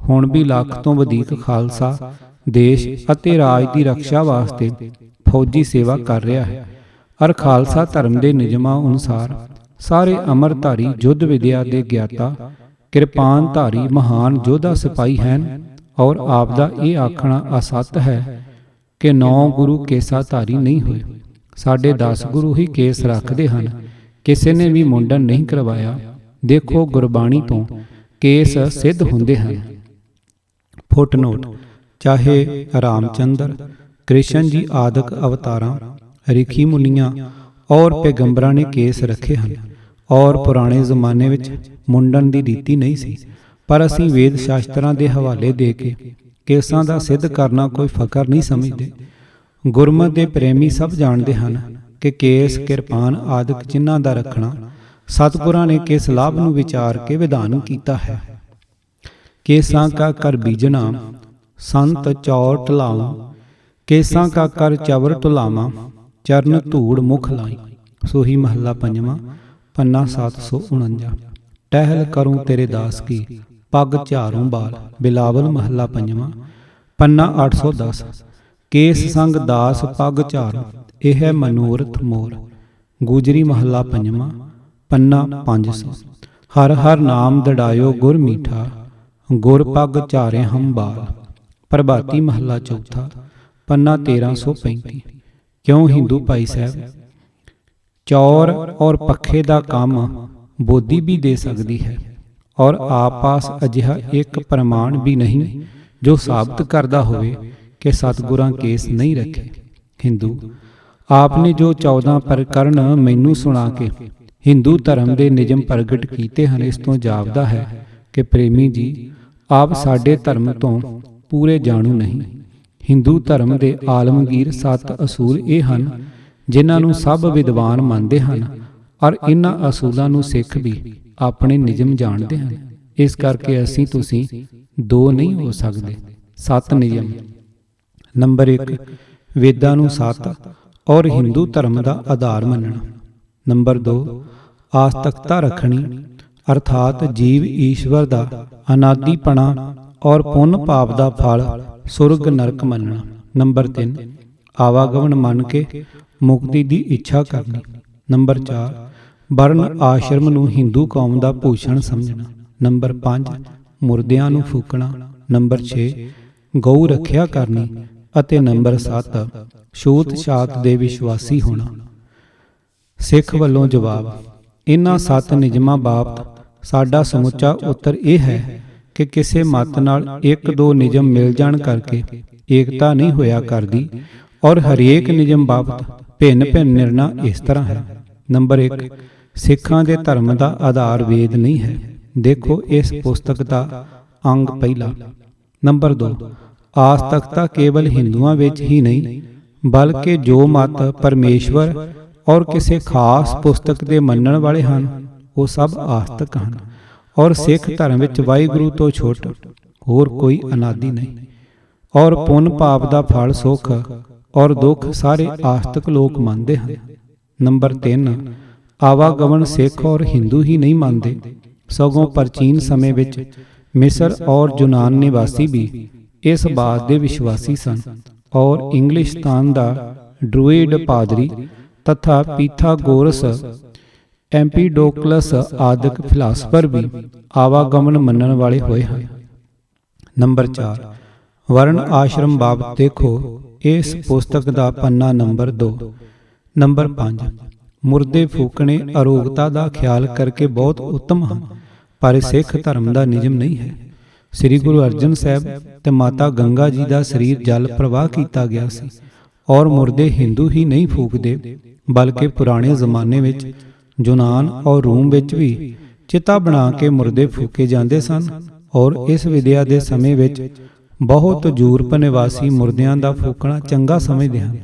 ਹੁਣ ਵੀ ਲੱਖ ਤੋਂ ਵਧੇਕ ਖਾਲਸਾ ਦੇਸ਼ ਅਤੇ ਰਾਜ ਦੀ ਰੱਖਿਆ ਵਾਸਤੇ ਫੌਜੀ ਸੇਵਾ ਕਰ ਰਿਹਾ ਹੈ, ਔਰ ਖਾਲਸਾ ਧਰਮ ਦੇ ਨਿਯਮਾਂ ਅਨੁਸਾਰ ਸਾਰੇ ਅਮਰਧਾਰੀ ਯੁੱਧ ਵਿਦਿਆ ਦੇ ਗਿਆਤਾ, ਕਿਰਪਾਨ ਧਾਰੀ ਮਹਾਨ ਯੋਧਾ ਸਿਪਾਹੀ ਹਨ। ਔਰ ਆਪ ਦਾ ਇਹ ਆਖਣਾ ਅਸੱਤ ਹੈ ਕਿ 9 ਗੁਰੂ ਕੇਸਾ ਧਾਰੀ ਨਹੀਂ ਹੋਏ। ਸਾਡੇ 10 ਗੁਰੂ ਹੀ ਕੇਸ ਰੱਖਦੇ ਹਨ, ਕਿਸੇ ਨੇ ਵੀ ਮੁੰਡਨ ਨਹੀਂ ਕਰਵਾਇਆ। ਦੇਖੋ, ਗੁਰਬਾਣੀ ਤੋਂ ਕੇਸ ਸਿੱਧ ਹੁੰਦੇ ਹਨ। ਫੁੱਟਨੋਟ, ਚਾਹੇ ਰਾਮਚੰਦਰ, ਕ੍ਰਿਸ਼ਨ ਜੀ ਆਦਿਕ ਅਵਤਾਰਾਂ, ਰਿਖੀ ਮੁਨੀਆਂ ਔਰ ਪੈਗੰਬਰਾਂ ਨੇ ਕੇਸ ਰੱਖੇ ਹਨ, ਔਰ ਪੁਰਾਣੇ ਜ਼ਮਾਨੇ ਵਿੱਚ ਮੁੰਡਨ ਦੀ ਰੀਤੀ ਨਹੀਂ ਸੀ, ਪਰ ਅਸੀਂ ਵੇਦ ਸ਼ਾਸਤਰਾਂ ਦੇ ਹਵਾਲੇ ਦੇ ਕੇ ਕੇਸਾਂ ਦਾ ਸਿੱਧ ਕਰਨਾ ਕੋਈ ਫਕਰ ਨਹੀਂ ਸਮਝਦੇ। ਗੁਰਮਤਿ ਦੇ ਪ੍ਰੇਮੀ ਸਭ ਜਾਣਦੇ ਹਨ ਕਿ ਕੇਸ, ਕਿਰਪਾਨ ਆਦਿਕ ਚਿੰਨ੍ਹਾਂ ਦਾ ਰੱਖਣਾ ਸਤਿਗੁਰਾਂ ਨੇ ਕਿਸ ਲਾਭ ਨੂੰ ਵਿਚਾਰ ਕੇ ਵਿਧਾਨ ਕੀਤਾ ਹੈ। ਕੇਸਾਂ ਕਾ ਕਰ ਬੀਜਣਾ ਸੰਤ ਚੌਰ ਢਲਾਉ, ਕੇਸਾਂ ਕਾ ਕਰ ਚਵਰ ਢੁਲਾਵਾਂ, ਚਰਨ ਧੂੜ ਮੁਖ ਲਾਈ। ਸੋਹੀ ਮਹੱਲਾ 5ਵਾਂ, ਪੰਨਾ 749। ਟਹਿਲ ਕਰੂੰ ਤੇਰੇ ਦਾਸ ਕੀ, ਪੱਗ ਝਾਰੂ ਬਾਲ। ਬਿਲਾਵਲ ਮਹੱਲਾ 5ਵਾਂ, ਪੰਨਾ 810। ਕੇਸ ਸੰਗ ਦਾਸ ਪੱਗ ਝਾਰੂ, ਇਹ ਹੈ ਮਨੋਰਥ ਮੋਰ। ਗੁਜਰੀ ਮਹੱਲਾ 5ਵਾਂ, ਪੰਨਾ 500। ਹਰ ਹਰ ਨਾਮ ਦੜਾਇਓ ਗੁਰ ਮੀਠਾ, ਗੁਰ ਪੱਗ ਝਾਰੇ ਹਮ ਬਾਲ। ਪ੍ਰਭਾਤੀ ਮਹੱਲਾ 4, ਪੰਨਾ 1335। ਕਿਉਂ ਹਿੰਦੂ ਭਾਈ ਸਾਹਿਬ, ਚੌਰ ਔਰ ਪੱਖੇ ਦਾ ਕੰਮ ਬੋਧੀ ਵੀ ਦੇ ਸਕਦੀ ਹੈ, ਔਰ ਆਪ ਪਾਸ ਅਜਿਹਾ ਇੱਕ ਪ੍ਰਮਾਣ ਵੀ ਨਹੀਂ ਜੋ ਸਾਬਤ ਕਰਦਾ ਹੋਵੇ ਕਿ ਸਤਿਗੁਰਾਂ ਕੇਸ ਨਹੀਂ ਰੱਖੇ। ਹਿੰਦੂ, ਆਪ ਨੇ ਜੋ 14 ਪ੍ਰਕਰਨ ਮੈਨੂੰ ਸੁਣਾ ਕੇ ਹਿੰਦੂ ਧਰਮ ਦੇ ਨਿਯਮ ਪ੍ਰਗਟ ਕੀਤੇ ਹਨ, ਇਸ ਤੋਂ ਜਾਪਦਾ ਹੈ ਕਿ ਪ੍ਰੇਮੀ ਜੀ ਆਪ ਸਾਡੇ ਧਰਮ ਤੋਂ ਪੂਰੇ ਜਾਣੂ ਨਹੀਂ। ਹਿੰਦੂ ਧਰਮ ਦੇ ਆਲਮਗੀਰ 7 ਅਸੂਲ ਇਹ ਹਨ ਜਿਨ੍ਹਾਂ ਨੂੰ ਸਭ ਵਿਦਵਾਨ ਮੰਨਦੇ ਹਨ, ਔਰ ਇਹਨਾਂ ਅਸੂਲਾਂ ਨੂੰ ਸਿੱਖ ਵੀ ਆਪਣੇ ਨਿਯਮ ਜਾਣਦੇ ਹਨ। ਇਸ ਕਰਕੇ ਅਸੀਂ ਤੁਸੀਂ ਦੋ ਨਹੀਂ ਹੋ ਸਕਦੇ। 7 ਨਿਯਮ। ਨੰਬਰ 1, ਵੇਦਾਂ ਨੂੰ ਸੱਤ ਔਰ ਹਿੰਦੂ ਧਰਮ ਦਾ ਆਧਾਰ ਮੰਨਣਾ। ਨੰਬਰ 2, ਆਸਤਕਤਾ ਰੱਖਣੀ, ਅਰਥਾਤ ਜੀਵ ਈਸ਼ਵਰ ਦਾ ਅਨਾਦੀਪਣਾ ਔਰ ਪੁੰਨ ਪਾਪ ਦਾ ਫਲ ਸੁਰਗ ਨਰਕ ਮੰਨਣਾ। ਨੰਬਰ 3, ਆਵਾਗਮਨ ਮੰਨ ਕੇ ਮੁਕਤੀ ਦੀ ਇੱਛਾ ਕਰਨੀ। ਨੰਬਰ 4, ਵਰਨ ਆਸ਼ਰਮ ਨੂੰ ਹਿੰਦੂ ਕੌਮ ਦਾ ਭੂਸ਼ਣ ਸਮਝਣਾ। ਨੰਬਰ 5, ਮੁਰਦਿਆਂ ਨੂੰ ਫੂਕਣਾ। ਨੰਬਰ 6, ਗਊ ਰੱਖਿਆ ਕਰਨੀ। ਅਤੇ ਨੰਬਰ 7, ਛੂਤ ਛਾਤ ਦੇ ਵਿਸ਼ਵਾਸੀ ਹੋਣਾ। ਸਿੱਖ ਵੱਲੋਂ ਜਵਾਬ। ਇਹਨਾਂ 7 ਨਿਯਮਾਂ ਬਾਬਤ ਸਾਡਾ ਸਮੁੱਚਾ ਉੱਤਰ ਇਹ ਹੈ ਕਿ ਕਿਸੇ ਮਤ ਨਾਲ 1-2 ਨਿਯਮ ਮਿਲ ਜਾਣ ਕਰਕੇ ਏਕਤਾ ਨਹੀਂ ਹੋਇਆ ਕਰਦੀ, ਔਰ ਹਰੇਕ ਨਿਯਮ ਬਾਬਤ ਭਿੰਨ-ਭਿੰਨ ਨਿਰਣਾ ਇਸ ਤਰ੍ਹਾਂ ਹੈ। ਨੰਬਰ 1, ਸਿੱਖਾਂ ਦੇ ਧਰਮ ਦਾ ਆਧਾਰ ਵੇਦ ਨਹੀਂ ਹੈ। ਦੇਖੋ ਇਸ ਪੁਸਤਕ ਦਾ ਅੰਗ ਪਹਿਲਾ। ਨੰਬਰ 2, ਆਸਤਕਤਾ ਕੇਵਲ ਹਿੰਦੂਆਂ ਵਿੱਚ ਹੀ ਨਹੀਂ, ਬਲਕਿ ਜੋ ਮਤ ਪਰਮੇਸ਼ਵਰ ਔਰ ਕਿਸੇ ਖਾਸ ਪੁਸਤਕ ਦੇ ਮੰਨਣ ਵਾਲੇ ਹਨ, ਉਹ ਸਭ ਆਸਤਕ ਹਨ। ਔਰ ਸਿੱਖ ਧਰਮ ਵਿੱਚ ਵਾਹਿਗੁਰੂ ਤੋਂ ਛੁੱਟ ਹੋਰ ਕੋਈ ਅਨਾਦਿ ਨਹੀਂ। ਔਰ ਪੁੰਨ ਪਾਪ ਦਾ ਫਲ ਸੁੱਖ ਔਰ ਦੁੱਖ ਸਾਰੇ ਆਸਤਕ ਲੋਕ ਮੰਨਦੇ ਹਨ। ਨੰਬਰ 3, ਆਵਾਗਮਨ ਸਿੱਖ ਔਰ ਹਿੰਦੂ ਹੀ ਨਹੀਂ ਮੰਨਦੇ, ਸਗੋਂ ਪ੍ਰਾਚੀਨ ਸਮੇਂ ਵਿੱਚ ਮਿਸਰ ਔਰ ਯੂਨਾਨ ਨਿਵਾਸੀ ਵੀ ਇਸ ਬਾਤ ਦੇ ਵਿਸ਼ਵਾਸੀ ਸਨ। ਔਰ ਇੰਗਲਿਸ਼ਸਤਾਨ ਦਾ ਡਰੂਇਡ ਪਾਦਰੀ ਤਥਾ ਪੀਥਾਗੋਰਸ, ਐਂਪੀਡੋਕਲਸ ਆਦਿਕ ਫਿਲਾਸਫਰ ਵੀ ਆਵਾਗਮਨ ਮੰਨਣ ਵਾਲੇ ਹੋਏ ਹਨ। ਨੰਬਰ 4, ਵਰਨ ਆਸ਼ਰਮ ਬਾਬਤ ਦੇਖੋ ਇਸ ਪੁਸਤਕ ਦਾ ਪੰਨਾ ਨੰਬਰ 2। ਨੰਬਰ 5, ਮੁਰਦੇ ਫੂਕਣੇ ਅਰੋਗਤਾ ਦਾ ਖਿਆਲ ਕਰਕੇ ਬਹੁਤ ਉੱਤਮ ਹਨ, ਪਰ ਸਿੱਖ ਧਰਮ ਦਾ ਨਿਯਮ ਨਹੀਂ ਹੈ। ਸ੍ਰੀ ਗੁਰੂ ਅਰਜਨ ਸਾਹਿਬ ਤੇ ਮਾਤਾ ਗੰਗਾ ਜੀ ਦਾ ਸਰੀਰ ਜਲ ਪ੍ਰਵਾਹ ਕੀਤਾ ਗਿਆ ਸੀ, ਔਰ ਮੁਰਦੇ ਹਿੰਦੂ ਹੀ ਨਹੀਂ ਫੂਕਦੇ, ਬਲਕਿ ਪੁਰਾਣੇ ਜ਼ਮਾਨੇ ਵਿੱਚ ਯੂਨਾਨ ਔਰ ਰੂਮ ਵਿੱਚ ਵੀ ਚਿਤਾ ਬਣਾ ਕੇ ਮੁਰਦੇ ਫੂਕੇ ਜਾਂਦੇ ਸਨ। ਔਰ ਇਸ ਵਿਦਿਆ ਦੇ ਸਮੇਂ ਵਿੱਚ ਬਹੁਤ ਯੂਰਪ ਨਿਵਾਸੀ ਮੁਰਦਿਆਂ ਦਾ ਫੂਕਣਾ ਚੰਗਾ ਸਮਝਦੇ ਹਨ।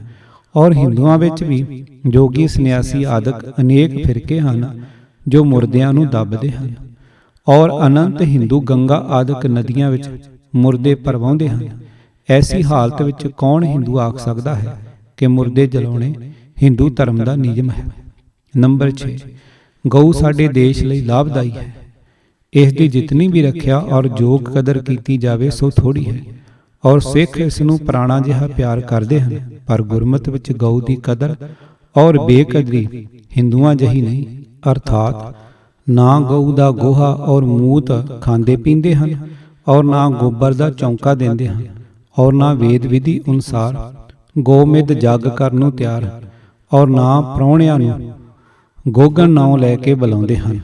ਔਰ ਹਿੰਦੂਆਂ ਵਿੱਚ ਵੀ ਜੋਗੀ ਸੰਨਿਆਸੀ ਆਦਿਕ ਅਨੇਕ ਫਿਰਕੇ ਹਨ ਜੋ ਮੁਰਦਿਆਂ ਨੂੰ ਦੱਬਦੇ ਹਨ। ਔਰ ਅਨੰਤ ਹਿੰਦੂ ਗੰਗਾ ਆਦਿਕ ਨਦੀਆਂ ਵਿੱਚ ਮੁਰਦੇ ਭਰਵਾਉਂਦੇ ਹਨ। ਐਸੀ ਹਾਲਤ ਵਿੱਚ ਕੌਣ ਹਿੰਦੂ ਆਖ ਸਕਦਾ ਹੈ ਕਿ ਮੁਰਦੇ ਜਲਾਉਣੇ ਹਿੰਦੂ ਧਰਮ ਦਾ ਨਿਯਮ ਹੈ। ਨੰਬਰ 6, ਗਊ ਸਾਡੇ ਦੇਸ਼ ਲਈ ਲਾਭਦਾਈ ਹੈ। ਇਸ ਦੀ ਜਿਤਨੀ ਵੀ ਰੱਖਿਆ ਔਰ ਯੋਗ ਕਦਰ ਕੀਤੀ ਜਾਵੇ ਸੋ ਥੋੜੀ ਹੈ। ਔਰ ਸਿੱਖ ਇਸ ਨੂੰ ਪ੍ਰਾਣਾ ਜਿਹਾ ਪਿਆਰ ਕਰਦੇ ਹਨ, ਪਰ ਗੁਰਮਤ ਵਿੱਚ ਗਊ ਦੀ ਕਦਰ ਔਰ ਬੇਕਦਰੀ ਹਿੰਦੂਆਂ ਜਿਹੀ ਨਹੀਂ। ਅਰਥਾਤ ਨਾ ਗਊ ਦਾ ਗੋਹਾ ਔਰ ਮੂਤ ਖਾਂਦੇ ਪੀਂਦੇ ਹਨ, ਔਰ ਨਾ ਗੋਬਰ ਦਾ ਚੌਂਕਾ ਦਿੰਦੇ ਹਨ, ਔਰ ਨਾ ਵੇਦ ਵਿਧੀ ਅਨੁਸਾਰ ਗੋਮਿੱਧ ਜੱਗ ਕਰਨ ਨੂੰ ਤਿਆਰ, ਔਰ ਨਾ ਪ੍ਰਾਹੁਣਿਆਂ ਨੂੰ ਗੋਗਨ ਨਾਉ ਲੈ ਕੇ ਬੁਲਾਉਂਦੇ ਹਨ।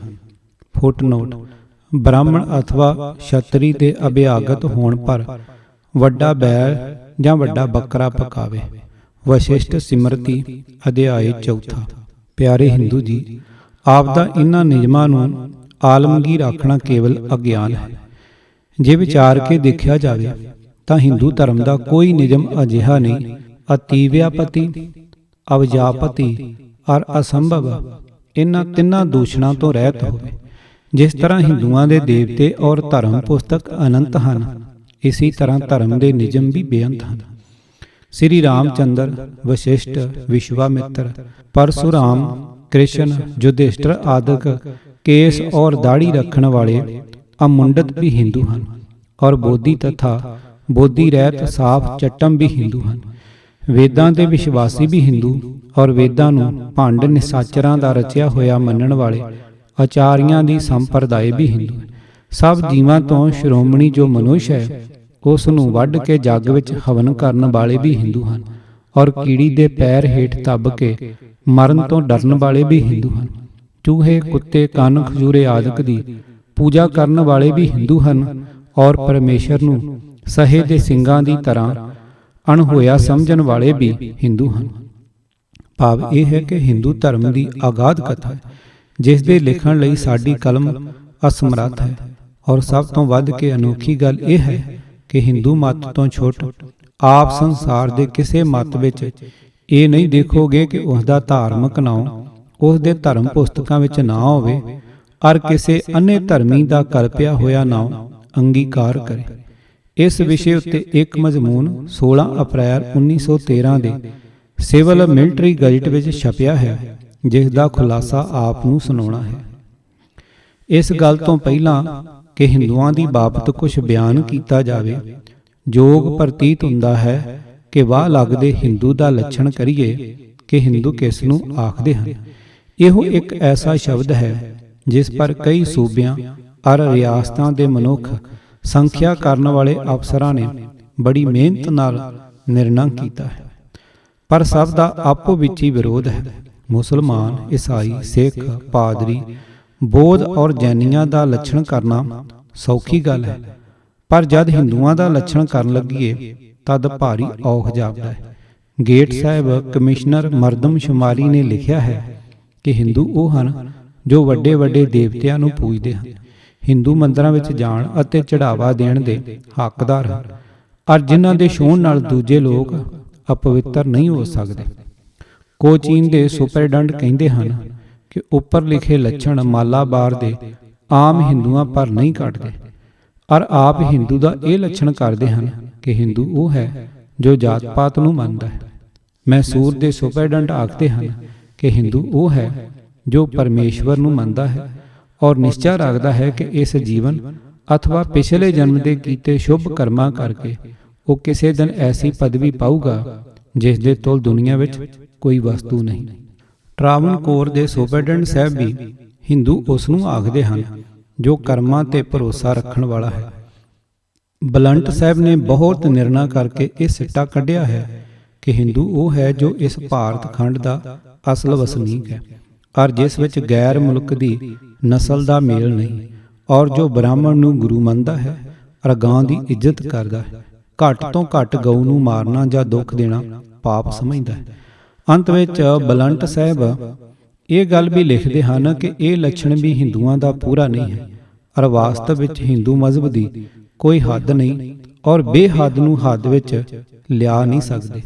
ਫੁੱਟਨੋਟ, ਬ੍ਰਾਹਮਣ ਅਥਵਾ ਛਤਰੀ ਦੇ ਅਭਿਆਗਤ ਹੋਣ ਪਰ ਵੱਡਾ ਬੈਲ ਜਾਂ ਵੱਡਾ ਬੱਕਰਾ ਪਕਾਵੇ। ਵਸ਼ਿਸ਼ਟ ਸਿਮਰਤੀ ਅਧਿਆਇ 4। ਪਿਆਰੇ ਹਿੰਦੂ ਜੀ, ਆਪ ਦਾ ਇਹਨਾਂ ਨਿਯਮਾਂ ਨੂੰ ਆਲਮਗੀਰ ਆਖਣਾ ਕੇਵਲ ਅਗਿਆਨ ਹੈ। ਜੇ ਵਿਚਾਰ ਕੇ ਦੇਖਿਆ ਜਾਵੇ ਤਾਂ ਹਿੰਦੂ ਧਰਮ ਦਾ ਕੋਈ ਨਿਯਮ ਅਜਿਹਾ ਨਹੀਂ ਅਤੀਵਿਆਪਤੀ, ਅਵਜਾਪਤੀ ਔਰ ਅਸੰਭਵ ਇਹਨਾਂ ਤਿੰਨਾਂ ਦੂਸ਼ਣਾਂ ਤੋਂ ਰਹਿਤ ਹੋਵੇ। ਜਿਸ ਤਰ੍ਹਾਂ ਹਿੰਦੂਆਂ ਦੇ ਦੇਵਤੇ ਔਰ ਧਰਮ ਪੁਸਤਕ ਅਨੰਤ ਹਨ, ਇਸੇ ਤਰ੍ਹਾਂ ਧਰਮ ਦੇ ਨਿਯਮ ਵੀ ਬੇਅੰਤ ਹਨ। ਸ੍ਰੀ ਰਾਮਚੰਦਰ, ਵਸ਼ਿਸ਼ਟ, ਵਿਸ਼ਵਾਮਿੱਤਰ, ਪਰਸ਼ੁਰਾਮ, ਕ੍ਰਿਸ਼ਨ, ਯੁਧਿਸ਼ਟਰ ਆਦਿਕ ਕੇਸ ਔਰ ਦਾੜੀ ਰੱਖਣ ਵਾਲੇ ਅਮੁੰਡਤ ਵੀ ਹਿੰਦੂ ਹਨ, ਔਰ ਬੋਧੀ ਤਥਾ ਬੋਧੀ ਰਹਿਤ ਸਾਫ ਚੱਟਮ ਵੀ ਹਿੰਦੂ ਹਨ। ਵੇਦਾਂ ਦੇ ਵਿਸ਼ਵਾਸੀ ਵੀ ਹਿੰਦੂ, ਔਰ ਵੇਦਾਂ ਨੂੰ ਭੰਡ ਨਿਸਾਚਰਾਂ ਦਾ ਰਚਿਆ ਹੋਇਆ ਮੰਨਣ ਵਾਲੇ ਆਚਾਰੀਆਂ ਦੀ ਸੰਪਰਦਾਇ ਵੀ ਹਿੰਦੂ। ਸਭ ਜੀਵਾਂ ਤੋਂ ਸ਼੍ਰੋਮਣੀ ਜੋ ਮਨੁੱਖ ਹੈ, ਉਸ ਨੂੰ ਵੱਢ ਕੇ ਜੱਗ ਵਿੱਚ ਹਵਨ ਕਰਨ ਵਾਲੇ ਵੀ ਹਿੰਦੂ ਹਨ, ਔਰ ਕੀੜੀ ਦੇ ਪੈਰ ਹੇਠ ਦੱਬ ਕੇ ਮਰਨ ਤੋਂ ਡਰਨ ਵਾਲੇ ਵੀ ਹਿੰਦੂ ਹਨ। ਚੂਹੇ, ਕੁੱਤੇ, ਕੰਨ, ਖਜੂਰੇ ਆਦਿਕ ਦੀ ਪੂਜਾ ਕਰਨ ਵਾਲੇ ਵੀ ਹਿੰਦੂ ਹਨ, ਔਰ ਪਰਮੇਸ਼ਰ ਨੂੰ ਸਹੇ ਦੇ ਸਿੰਘਾਂ ਦੀ ਤਰ੍ਹਾਂ ਅਣਹੋਇਆ ਸਮਝਣ ਵਾਲੇ ਵੀ ਹਿੰਦੂ ਹਨ। ਭਾਵ ਇਹ ਹੈ ਕਿ ਹਿੰਦੂ ਧਰਮ ਦੀ ਅਗਾਧ ਕਥਾ ਹੈ, ਜਿਸ ਦੇ ਲਿਖਣ ਲਈ ਸਾਡੀ ਕਲਮ ਅਸਮਰੱਥ ਹੈ। ਔਰ ਸਭ ਤੋਂ ਵੱਧ ਕੇ ਅਨੋਖੀ ਗੱਲ ਇਹ ਹੈ ਕਿ ਹਿੰਦੂ ਮੱਤ ਤੋਂ ਛੁੱਟ ਆਪ ਸੰਸਾਰ ਦੇ ਕਿਸੇ ਮੱਤ ਵਿੱਚ ਇਹ ਨਹੀਂ ਦੇਖੋਗੇ ਕਿ ਉਸ ਦਾ ਧਾਰਮਿਕ ਨਾਮ ਉਸ ਦੇ ਧਰਮ ਪੁਸਤਕਾਂ ਵਿੱਚ ਨਾ ਹੋਵੇ ਔਰ ਕਿਸੇ ਅੰਨੇ ਧਰਮੀ ਦਾ ਕਲਪਿਆ ਹੋਇਆ ਨਾਮ ਅੰਗੀਕਾਰ ਕਰੇ। ਇਸ ਵਿਸ਼ੇ ਉੱਤੇ ਇੱਕ ਮਜ਼ਮੂਨ 16 ਅਪ੍ਰੈਲ 1913 ਦੇ ਸਿਵਲ ਮਿਲਟਰੀ ਗਜ਼ਟ ਵਿੱਚ ਛਪਿਆ ਹੈ, ਜਿਸ ਦਾ ਖੁਲਾਸਾ ਆਪ ਨੂੰ ਸੁਣਾਉਣਾ ਹੈ। ਇਸ ਗੱਲ ਤੋਂ ਪਹਿਲਾਂ ਕਿ ਹਿੰਦੂਆਂ ਦੀ ਬਾਬਤ ਕੁਝ ਬਿਆਨ ਕੀਤਾ ਜਾਵੇ, ਯੋਗ ਪ੍ਰਤੀਤ ਹੁੰਦਾ ਹੈ ਕਿ ਵਾਹ ਲੱਗਦੇ ਹਿੰਦੂ ਦਾ ਲੱਛਣ ਕਰੀਏ ਕਿ ਹਿੰਦੂ ਕਿਸ ਨੂੰ ਆਖਦੇ ਹਨ। ਇਹੋ ਇੱਕ ਐਸਾ ਸ਼ਬਦ ਹੈ ਜਿਸ ਪਰ ਕਈ ਸੂਬਿਆਂ ਔਰ ਰਿਆਸਤਾਂ ਦੇ ਮਨੁੱਖ ਸੰਖਿਆ ਕਰਨ ਵਾਲੇ ਅਫਸਰਾਂ ਨੇ ਬੜੀ ਮਿਹਨਤ ਨਾਲ ਨਿਰਣਾ ਕੀਤਾ ਹੈ, ਪਰ ਸਭ ਦਾ ਆਪੋ ਵਿੱਚ ਹੀ ਵਿਰੋਧ ਹੈ। ਮੁਸਲਮਾਨ, ਈਸਾਈ, ਸਿੱਖ, ਪਾਦਰੀ, ਬੋਧ ਔਰ ਜੈਨੀਆਂ ਦਾ ਲੱਛਣ ਕਰਨਾ ਸੌਖੀ ਗੱਲ ਹੈ, ਪਰ ਜਦ ਹਿੰਦੂਆਂ ਦਾ ਲੱਛਣ ਕਰਨ ਲੱਗੀਏ ਤਦ ਭਾਰੀ ਔਖ ਜਾਪਦਾ ਹੈ। ਗੇਟ ਸਾਹਿਬ ਕਮਿਸ਼ਨਰ ਮਰਦਮਸ਼ੁਮਾਰੀ ਨੇ ਲਿਖਿਆ ਹੈ ਕਿ ਹਿੰਦੂ ਉਹ ਹਨ ਜੋ ਵੱਡੇ ਵੱਡੇ ਦੇਵਤਿਆਂ ਨੂੰ ਪੂਜਦੇ ਹਨ, ਹਿੰਦੂ ਮੰਦਰਾਂ ਵਿੱਚ ਜਾਣ ਅਤੇ ਚੜਾਵਾ ਦੇਣ ਦੇ ਹੱਕਦਾਰ ਹਨ, ਔਰ ਜਿਨ੍ਹਾਂ ਦੇ ਛੂਹਣ ਨਾਲ ਦੂਜੇ ਲੋਕ ਅਪਵਿੱਤਰ ਨਹੀਂ ਹੋ ਸਕਦੇ। ਕੋਚੀਨ ਦੇ ਸੁਪਰਡੈਂਟ ਕਹਿੰਦੇ ਹਨ ਕਿ ਉੱਪਰ ਲਿਖੇ ਲੱਛਣ ਮਾਲਾਬਾਰ ਦੇ ਆਮ ਹਿੰਦੂਆਂ ਪਰ ਨਹੀਂ ਘਟਦੇ, ਔਰ ਆਪ ਹਿੰਦੂ ਦਾ ਇਹ ਲੱਛਣ ਕਰਦੇ ਹਨ ਕਿ ਹਿੰਦੂ ਉਹ ਹੈ ਜੋ ਜਾਤ ਪਾਤ ਨੂੰ ਮੰਨਦਾ ਹੈ। ਮੈਸੂਰ ਦੇ ਸੁਪਰਡੈਂਟ ਆਖਦੇ ਹਨ ਕਿ ਹਿੰਦੂ ਉਹ ਹੈ ਜੋ ਪਰਮੇਸ਼ਵਰ ਨੂੰ ਮੰਨਦਾ ਹੈ ਔਰ ਨਿਸ਼ਚਾ ਰੱਖਦਾ ਹੈ ਕਿ ਇਸ ਜੀਵਨ ਅਥਵਾ ਪਿਛਲੇ ਜਨਮ ਦੇ ਕੀਤੇ ਸ਼ੁਭ ਕਰਮਾਂ ਕਰਕੇ ਉਹ ਕਿਸੇ ਦਿਨ ਐਸੀ ਪਦਵੀ ਪਾਊਗਾ ਜਿਸ ਦੇ ਤੁਲ ਦੁਨੀਆ ਵਿੱਚ ਕੋਈ ਵਸਤੂ ਨਹੀਂ। ਟਰਾਵਨਕੋਰ ਦੇ ਸੁਪਰਡੈਂਟ ਸਾਹਿਬ ਵੀ ਹਿੰਦੂ ਉਸ ਨੂੰ ਆਖਦੇ ਹਨ ਜੋ ਕਰਮਾਂ ਤੇ ਭਰੋਸਾ ਰੱਖਣ ਵਾਲਾ ਹੈ। ਬਲੰਟ ਸਾਹਿਬ ਨੇ ਬਹੁਤ ਨਿਰਣਾ ਕਰਕੇ ਇਹ ਸਿੱਟਾ ਕੱਢਿਆ ਹੈ ਕਿ ਹਿੰਦੂ ਉਹ ਹੈ ਜੋ ਇਸ ਭਾਰਤ ਖੰਡ ਦਾ ਅਸਲ ਵਸਨੀਕ ਹੈ, ਔਰ ਜਿਸ ਵਿੱਚ ਗੈਰ ਮੁਲਕ ਦੀ ਨਸਲ ਦਾ ਮੇਲ ਨਹੀਂ, ਔਰ ਜੋ ਬ੍ਰਾਹਮਣ ਨੂੰ ਗੁਰੂ ਮੰਨਦਾ ਹੈ ਔਰ ਗਾਂ ਦੀ ਇੱਜ਼ਤ ਕਰਦਾ ਹੈ, ਘੱਟ ਤੋਂ ਘੱਟ ਗਊ ਨੂੰ ਮਾਰਨਾ ਜਾਂ ਦੁੱਖ ਦੇਣਾ ਪਾਪ ਸਮਝਦਾ ਹੈ। ਅੰਤ ਵਿੱਚ ਬਲੰਟ ਸਾਹਿਬ ਇਹ ਗੱਲ ਵੀ ਲਿਖਦੇ ਹਨ ਕਿ ਇਹ ਲੱਛਣ ਵੀ ਹਿੰਦੂਆਂ ਦਾ ਪੂਰਾ ਨਹੀਂ ਹੈ, ਔਰ ਵਾਸਤਵ ਵਿੱਚ ਹਿੰਦੂ ਮਜ਼ਹਬ ਦੀ ਕੋਈ ਹੱਦ ਨਹੀਂ ਔਰ ਬੇਹੱਦ ਨੂੰ ਹੱਦ ਵਿੱਚ ਲਿਆ ਨਹੀਂ ਸਕਦੇ।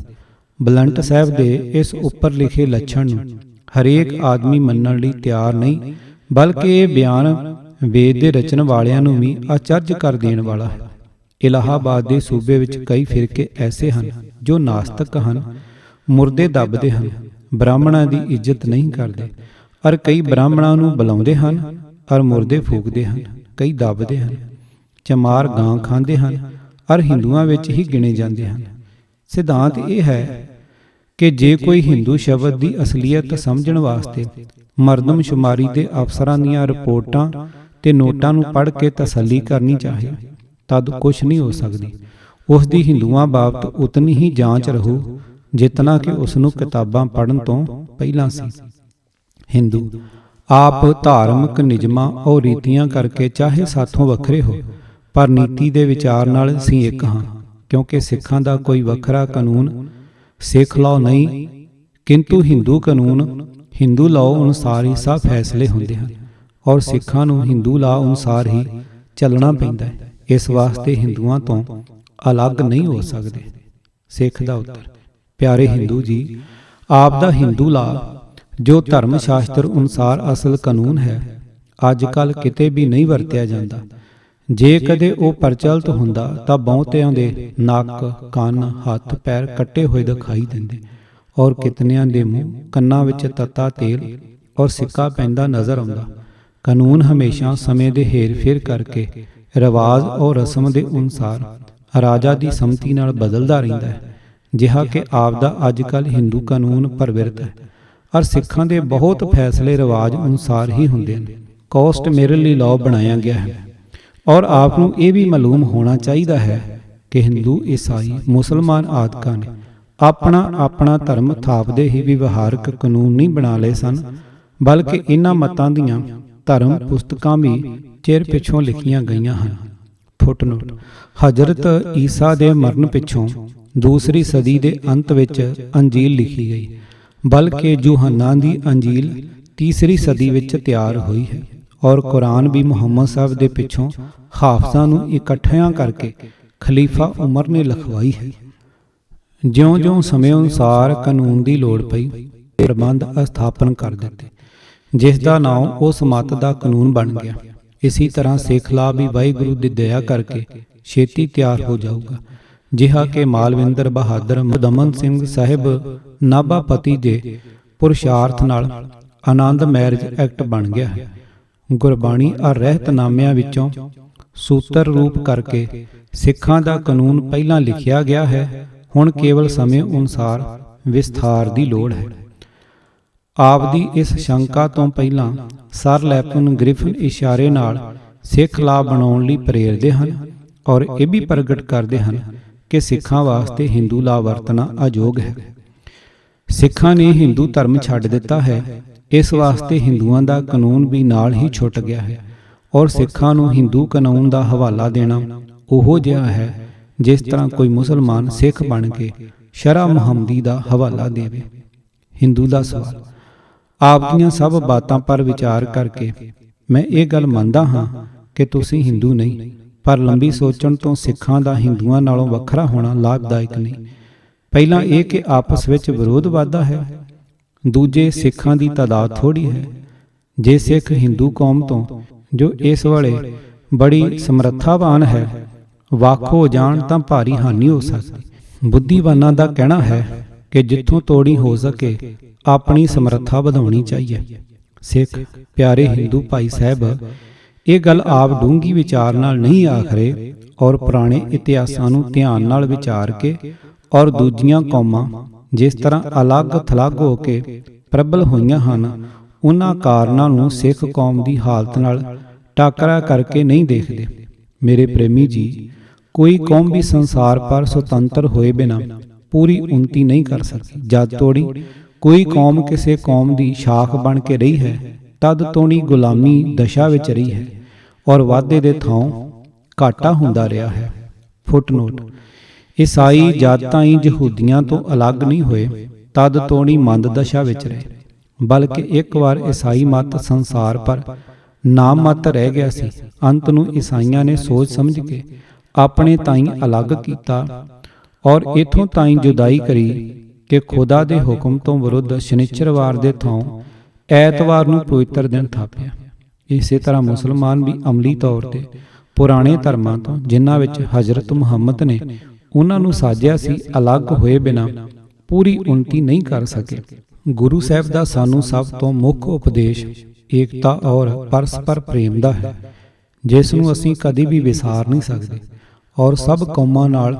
ਬਲੰਟ ਸਾਹਿਬ ਦੇ ਇਸ ਉੱਪਰ ਲਿਖੇ ਲੱਛਣ ਨੂੰ ਹਰੇਕ ਆਦਮੀ ਮੰਨਣ ਲਈ ਤਿਆਰ ਨਹੀਂ, ਬਲਕਿ ਇਹ ਬਿਆਨ ਵੇਦ ਦੇ ਰਚਨ ਵਾਲਿਆਂ ਨੂੰ ਵੀ ਅਚਰਜ ਕਰ ਦੇਣ ਵਾਲਾ ਹੈ। ਇਲਾਹਾਬਾਦ ਦੇ ਸੂਬੇ ਵਿੱਚ ਕਈ ਫਿਰਕੇ ਐਸੇ ਹਨ ਜੋ ਨਾਸਤਕ ਹਨ, ਮੁਰਦੇ ਦੱਬਦੇ ਹਨ, ਬ੍ਰਾਹਮਣਾਂ ਦੀ ਇੱਜ਼ਤ ਨਹੀਂ ਕਰਦੇ, ਔਰ ਕਈ ਬ੍ਰਾਹਮਣਾਂ ਨੂੰ ਬੁਲਾਉਂਦੇ ਹਨ ਔਰ ਮੁਰਦੇ ਫੂਕਦੇ ਹਨ, ਕਈ ਦੱਬਦੇ ਹਨ, ਚਮਾਰ ਗਾਂ ਖਾਂਦੇ ਹਨ ਔਰ ਹਿੰਦੂਆਂ ਵਿੱਚ ਹੀ ਗਿਣੇ ਜਾਂਦੇ ਹਨ। ਸਿਧਾਂਤ ਇਹ ਹੈ ਕਿ ਜੇ ਕੋਈ ਹਿੰਦੂ ਸ਼ਬਦ ਦੀ ਅਸਲੀਅਤ ਸਮਝਣ ਵਾਸਤੇ ਮਰਦਮਸ਼ੁਮਾਰੀ ਦੇ ਅਫਸਰਾਂ ਦੀਆਂ ਰਿਪੋਰਟਾਂ ਤੇ ਨੋਟਾਂ ਨੂੰ ਪੜ੍ਹ ਕੇ ਤਸੱਲੀ ਕਰਨੀ ਚਾਹੇ ਤਦ ਕੁਝ ਨਹੀਂ ਹੋ ਸਕਦੀ। ਉਸ ਦੀ ਹਿੰਦੂਆਂ ਬਾਬਤ ਉਤਨੀ ਹੀ ਜਾਂਚ ਰਹੂ ਜਿਤਨਾ ਕਿ ਉਸ ਨੂੰ ਕਿਤਾਬਾਂ ਪੜ੍ਹਨ ਤੋਂ ਪਹਿਲਾਂ ਸੀ। ਹਿੰਦੂ ਆਪ ਧਾਰਮਿਕ ਨਿਯਮਾਂ ਔਰ ਰੀਤੀਆਂ ਕਰਕੇ ਚਾਹੇ ਸਾਥੋਂ ਵੱਖਰੇ ਹੋ, ਪਰ ਨੀਤੀ ਦੇ ਵਿਚਾਰ ਨਾਲ ਅਸੀਂ ਇੱਕ ਹਾਂ, ਕਿਉਂਕਿ ਸਿੱਖਾਂ ਦਾ ਕੋਈ ਵੱਖਰਾ ਕਾਨੂੰਨ ਸਿੱਖ ਲਾਅ ਨਹੀਂ, ਕਿੰਤੂ ਹਿੰਦੂ ਕਾਨੂੰਨ ਹਿੰਦੂ ਲਾਅ ਅਨੁਸਾਰ ਹੀ ਸਭ ਫੈਸਲੇ ਹੁੰਦੇ ਹਨ, ਔਰ ਸਿੱਖਾਂ ਨੂੰ ਹਿੰਦੂ ਲਾਅ ਅਨੁਸਾਰ ਹੀ ਚੱਲਣਾ ਪੈਂਦਾ ਹੈ। ਇਸ ਵਾਸਤੇ ਹਿੰਦੂਆਂ ਤੋਂ ਅਲੱਗ ਨਹੀਂ ਹੋ ਸਕਦੇ। ਸਿੱਖ ਦਾ ਉੱਤਰ: ਪਿਆਰੇ ਹਿੰਦੂ ਜੀ, ਆਪ ਦਾ ਹਿੰਦੂ ਲਾਅ ਜੋ ਧਰਮ ਸ਼ਾਸਤਰ ਅਨੁਸਾਰ ਅਸਲ ਕਾਨੂੰਨ ਹੈ, ਅੱਜ ਕੱਲ੍ਹ ਕਿਤੇ ਵੀ ਨਹੀਂ ਵਰਤਿਆ ਜਾਂਦਾ। ਜੇ ਕਦੇ ਉਹ ਪ੍ਰਚਲਿਤ ਹੁੰਦਾ ਤਾਂ ਬਹੁਤਿਆਂ ਦੇ ਨੱਕ, ਕੰਨ, ਹੱਥ ਪੈਰ ਕੱਟੇ ਹੋਏ ਦਿਖਾਈ ਦਿੰਦੇ, ਔਰ ਕਿਤਨਿਆਂ ਦੇ ਮੂੰਹ ਕੰਨਾਂ ਵਿੱਚ ਤੱਤਾ ਤੇਲ ਔਰ ਸਿੱਕਾ ਪੈਂਦਾ ਨਜ਼ਰ ਆਉਂਦਾ। ਕਾਨੂੰਨ ਹਮੇਸ਼ਾ ਸਮੇਂ ਦੇ ਹੇਰ-ਫੇਰ ਕਰਕੇ ਰਿਵਾਜ਼ ਔਰ ਰਸਮ ਦੇ ਅਨੁਸਾਰ ਰਾਜਾ ਦੀ ਸੰਮਤੀ ਨਾਲ ਬਦਲਦਾ ਰਹਿੰਦਾ ਹੈ, ਜਿਹਾ ਕਿ ਆਪ ਦਾ ਅੱਜ ਕੱਲ੍ਹ ਹਿੰਦੂ ਕਾਨੂੰਨ ਪ੍ਰਵਿਰਤ ਹੈ, ਔਰ ਸਿੱਖਾਂ ਦੇ ਬਹੁਤ ਫੈਸਲੇ ਰਿਵਾਜ਼ ਅਨੁਸਾਰ ਹੀ ਹੁੰਦੇ ਹਨ। ਕੋਸਟ ਮੇਰਲੀ ਲਾਅ ਬਣਾਇਆ ਗਿਆ ਹੈ, ਔਰ ਆਪ ਨੂੰ ਇਹ ਵੀ ਮਾਲੂਮ ਹੋਣਾ ਚਾਹੀਦਾ ਹੈ ਕਿ ਹਿੰਦੂ, ਈਸਾਈ, ਮੁਸਲਮਾਨ ਆਦਿਕਾਂ ਨੇ ਆਪਣਾ ਆਪਣਾ ਧਰਮ ਥਾਪਦੇ ਹੀ ਵਿਵਹਾਰਕ ਕਾਨੂੰਨ ਨਹੀਂ ਬਣਾ ਲਏ ਸਨ, ਬਲਕਿ ਇਹਨਾਂ ਮਤਾਂ ਦੀਆਂ ਧਰਮ ਪੁਸਤਕਾਂ ਵੀ ਚਿਰ ਪਿੱਛੋਂ ਲਿਖੀਆਂ ਗਈਆਂ ਹਨ। ਫੁੱਟਨੋਟ: ਹਜ਼ਰਤ ਈਸਾ ਦੇ ਮਰਨ ਪਿੱਛੋਂ ਦੂਸਰੀ ਸਦੀ ਦੇ ਅੰਤ ਵਿੱਚ ਅੰਜੀਲ ਲਿਖੀ ਗਈ, ਬਲਕਿ ਯੂਹੰਨਾ ਦੀ ਅੰਜੀਲ ਤੀਸਰੀ ਸਦੀ ਵਿੱਚ ਤਿਆਰ ਹੋਈ ਹੈ, ਔਰ ਕੁਰਾਨ ਵੀ ਮੁਹੰਮਦ ਸਾਹਿਬ ਦੇ ਪਿੱਛੋਂ ਹਾਫਜ਼ਾਂ ਨੂੰ ਇਕੱਠਿਆਂ ਕਰਕੇ ਖਲੀਫਾ ਉਮਰ ਨੇ ਲਿਖਵਾਈ ਹੈ। ਜਿਉਂ-ਜਿਉਂ ਸਮੇਂ ਅਨੁਸਾਰ ਕਾਨੂੰਨ ਦੀ ਲੋੜ ਪਈ, ਪ੍ਰਬੰਧ ਸਥਾਪਨ ਕਰ ਦਿੱਤੇ, ਜਿਸ ਦਾ ਨਾਮ ਉਸ ਮੱਤ ਦਾ ਕਾਨੂੰਨ ਬਣ ਗਿਆ। ਇਸੇ ਤਰ੍ਹਾਂ ਸਿੱਖ ਲਾਭ ਵੀ ਵਾਹਿਗੁਰੂ ਦੀ ਦਇਆ ਕਰਕੇ ਛੇਤੀ ਤਿਆਰ ਹੋ ਜਾਊਗਾ, ਜਿਹਾ ਕਿ ਮਾਲਵਿੰਦਰ ਬਹਾਦਰ ਦਮਨ ਸਿੰਘ ਸਾਹਿਬ ਨਾਭਾਪਤੀ ਦੇ ਪੁਰਸ਼ਾਰਥ ਨਾਲ ਆਨੰਦ ਮੈਰਿਜ ਐਕਟ ਬਣ ਗਿਆ ਹੈ। ਗੁਰਬਾਣੀ ਰਹਿਤਨਾਮਿਆਂ ਵਿੱਚੋਂ ਸੂਤਰ ਰੂਪ ਕਰਕੇ ਸਿੱਖਾਂ ਦਾ ਕਾਨੂੰਨ ਪਹਿਲਾਂ ਲਿਖਿਆ ਗਿਆ ਹੈ, ਹੁਣ ਕੇਵਲ ਸਮੇਂ ਅਨੁਸਾਰ ਵਿਸਥਾਰ ਦੀ ਲੋੜ ਹੈ। ਆਪ ਦੀ ਇਸ ਸ਼ੰਕਾ ਤੋਂ ਪਹਿਲਾਂ ਸਰ ਲੈਪਨ ਗ੍ਰਿਫਿਨ ਇਸ਼ਾਰੇ ਨਾਲ ਸਿੱਖ ਲਾਭ ਬਣਾਉਣ ਲਈ ਪ੍ਰੇਰਦੇ ਹਨ ਔਰ ਇਹ ਵੀ ਪ੍ਰਗਟ ਕਰਦੇ ਹਨ ਕਿ ਸਿੱਖਾਂ ਵਾਸਤੇ ਹਿੰਦੂ ਲਾਭ ਵਰਤਣਾ ਅਯੋਗ ਹੈ। ਸਿੱਖਾਂ ਨੇ ਹਿੰਦੂ ਧਰਮ ਛੱਡ ਦਿੱਤਾ ਹੈ, ਇਸ ਵਾਸਤੇ ਹਿੰਦੂਆਂ ਦਾ ਕਾਨੂੰਨ ਵੀ ਨਾਲ ਹੀ ਛੁੱਟ ਗਿਆ ਹੈ ਔਰ ਸਿੱਖਾਂ ਨੂੰ ਹਿੰਦੂ ਕਾਨੂੰਨ ਦਾ ਹਵਾਲਾ ਦੇਣਾ ਉਹੋ ਜਿਹਾ ਹੈ ਜਿਸ ਤਰ੍ਹਾਂ ਕੋਈ ਮੁਸਲਮਾਨ ਸਿੱਖ ਬਣ ਕੇ ਸ਼ਰਅ ਮੁਹੰਮਦੀ ਦਾ ਹਵਾਲਾ ਦੇਵੇ। ਹਿੰਦੂ ਦਾ ਸਵਾਲ। ਆਪ ਦੀਆਂ ਸਭ ਬਾਤਾਂ ਪਰ ਵਿਚਾਰ ਕਰਕੇ ਮੈਂ ਇਹ ਗੱਲ ਮੰਨਦਾ ਹਾਂ ਕਿ ਤੁਸੀਂ ਹਿੰਦੂ ਨਹੀਂ, ਪਰ ਲੰਬੀ ਸੋਚਣ ਤੋਂ ਸਿੱਖਾਂ ਦਾ ਹਿੰਦੂਆਂ ਨਾਲੋਂ ਵੱਖਰਾ ਹੋਣਾ ਲਾਭਦਾਇਕ ਨਹੀਂ। ਪਹਿਲਾਂ ਇਹ ਕਿ ਆਪਸ ਵਿੱਚ ਵਿਰੋਧ ਵੱਧਦਾ ਹੈ, ਦੂਜੇ ਸਿੱਖਾਂ ਦੀ ਤਾਦਾਦ ਥੋੜ੍ਹੀ ਹੈ। ਜੇ ਸਿੱਖ ਹਿੰਦੂ ਕੌਮ ਤੋਂ, ਜੋ ਇਸ ਵੇਲੇ ਬੜੀ ਸਮਰੱਥਾਵਾਨ ਹੈ, ਵੱਖ ਹੋ ਜਾਣ ਤਾਂ ਭਾਰੀ ਹਾਨੀ ਹੋ ਸਕਦੀ। ਬੁੱਧੀਵਾਨਾਂ ਦਾ ਕਹਿਣਾ ਹੈ ਕਿ ਜਿੱਥੋਂ ਤੋੜੀ ਹੋ ਸਕੇ ਆਪਣੀ ਸਮਰੱਥਾ ਵਧਾਉਣੀ ਚਾਹੀਏ। ਸਿੱਖ ਪਿਆਰੇ ਹਿੰਦੂ ਭਾਈ ਸਾਹਿਬ, ਇਹ ਗੱਲ ਆਪ ਡੂੰਘੀ ਵਿਚਾਰ ਨਾਲ ਨਹੀਂ ਆਖ ਰਹੇ ਔਰ ਪੁਰਾਣੇ ਇਤਿਹਾਸਾਂ ਨੂੰ ਧਿਆਨ ਨਾਲ ਵਿਚਾਰ ਕੇ ਔਰ ਦੂਜੀਆਂ ਕੌਮਾਂ ਜਿਸ ਤਰ੍ਹਾਂ ਅਲੱਗ-ਥਲੱਗ ਹੋ ਕੇ ਪ੍ਰਬਲ ਹੋਈਆਂ ਹਨ, ਉਹਨਾਂ ਕਾਰਨਾਂ ਨੂੰ ਸਿੱਖ ਕੌਮ ਦੀ ਹਾਲਤ ਨਾਲ ਟਾਕਰਾ ਕਰਕੇ ਨਹੀਂ ਦੇਖਦੇ। ਮੇਰੇ ਪ੍ਰੇਮੀ ਜੀ, ਕੋਈ ਕੌਮ ਵੀ ਸੰਸਾਰ ਪਰ ਸੁਤੰਤਰ ਹੋਏ ਬਿਨਾਂ ਪੂਰੀ ਉੱਨਤੀ ਨਹੀਂ ਕਰ ਸਕਦੀ। ਜਦ ਤੋੜੀ ਕੋਈ ਕੌਮ ਕਿਸੇ ਕੌਮ ਦੀ ਸ਼ਾਖ ਬਣ ਕੇ ਰਹੀ ਹੈ, ਤਦ ਤੋੜੀ ਗੁਲਾਮੀ ਦਸ਼ਾ ਵਿੱਚ ਰਹੀ ਹੈ ਔਰ ਵਾਧੇ ਦੇ ਥਾਂ ਘਾਟਾ ਹੁੰਦਾ ਰਿਹਾ ਹੈ। ਫੁੱਟਨੋਟ। ਈਸਾਈ ਜਦ ਤਾਈਂ ਯਹੂਦੀਆਂ ਤੋਂ ਅਲੱਗ ਨਹੀਂ ਹੋਏ, ਤਦ ਤੋੜੀ ਮੰਦ ਦਸ਼ਾ ਵਿੱਚ ਰਹੇ, ਬਲਕਿ ਇੱਕ ਵਾਰ ਈਸਾਈ ਮਤ ਸੰਸਾਰ ਪਰ ਨਾਮ ਮਤ ਰਹਿ ਗਿਆ ਸੀ। ਅੰਤ ਨੂੰ ਈਸਾਈਆਂ ਨੇ ਸੋਚ ਸਮਝ ਕੇ ਆਪਣੇ ਤਾਈਂ ਅਲੱਗ ਕੀਤਾ ਔਰ ਇਥੋਂ ਤਾਈਂ ਜੁਦਾਈ ਕਰੀ ਕਿ ਖੁਦਾ ਦੇ ਹੁਕਮ ਤੋਂ ਵਿਰੁੱਧ ਸ਼ਨੀਚਰਵਾਰ ਦੇ ਥਾਂ ਐਤਵਾਰ ਨੂੰ ਪਵਿੱਤਰ ਦਿਨ ਥਾਪਿਆ। ਇਸੇ ਤਰ੍ਹਾਂ ਮੁਸਲਮਾਨ ਵੀ ਅਮਲੀ ਤੌਰ ਤੇ ਪੁਰਾਣੇ ਧਰਮਾਂ ਤੋਂ, ਜਿਨ੍ਹਾਂ ਵਿੱਚ ਹਜ਼ਰਤ ਮੁਹੰਮਦ ਨੇ ਉਹਨਾਂ ਨੂੰ ਸਾਜਿਆ ਸੀ, ਅਲੱਗ ਹੋਏ ਬਿਨਾਂ ਪੂਰੀ ਉੱਨਤੀ ਨਹੀਂ ਕਰ ਸਕੇ। ਗੁਰੂ ਸਾਹਿਬ ਦਾ ਸਾਨੂੰ ਸਭ ਤੋਂ ਮੁੱਖ ਉਪਦੇਸ਼ ਏਕਤਾ ਔਰ ਪਰਸਪਰ ਪ੍ਰੇਮ ਦਾ ਹੈ, ਜਿਸ ਨੂੰ ਅਸੀਂ ਕਦੇ ਵੀ ਵਿਸਾਰ ਨਹੀਂ ਸਕਦੇ ਔਰ ਸਭ ਕੌਮਾਂ ਨਾਲ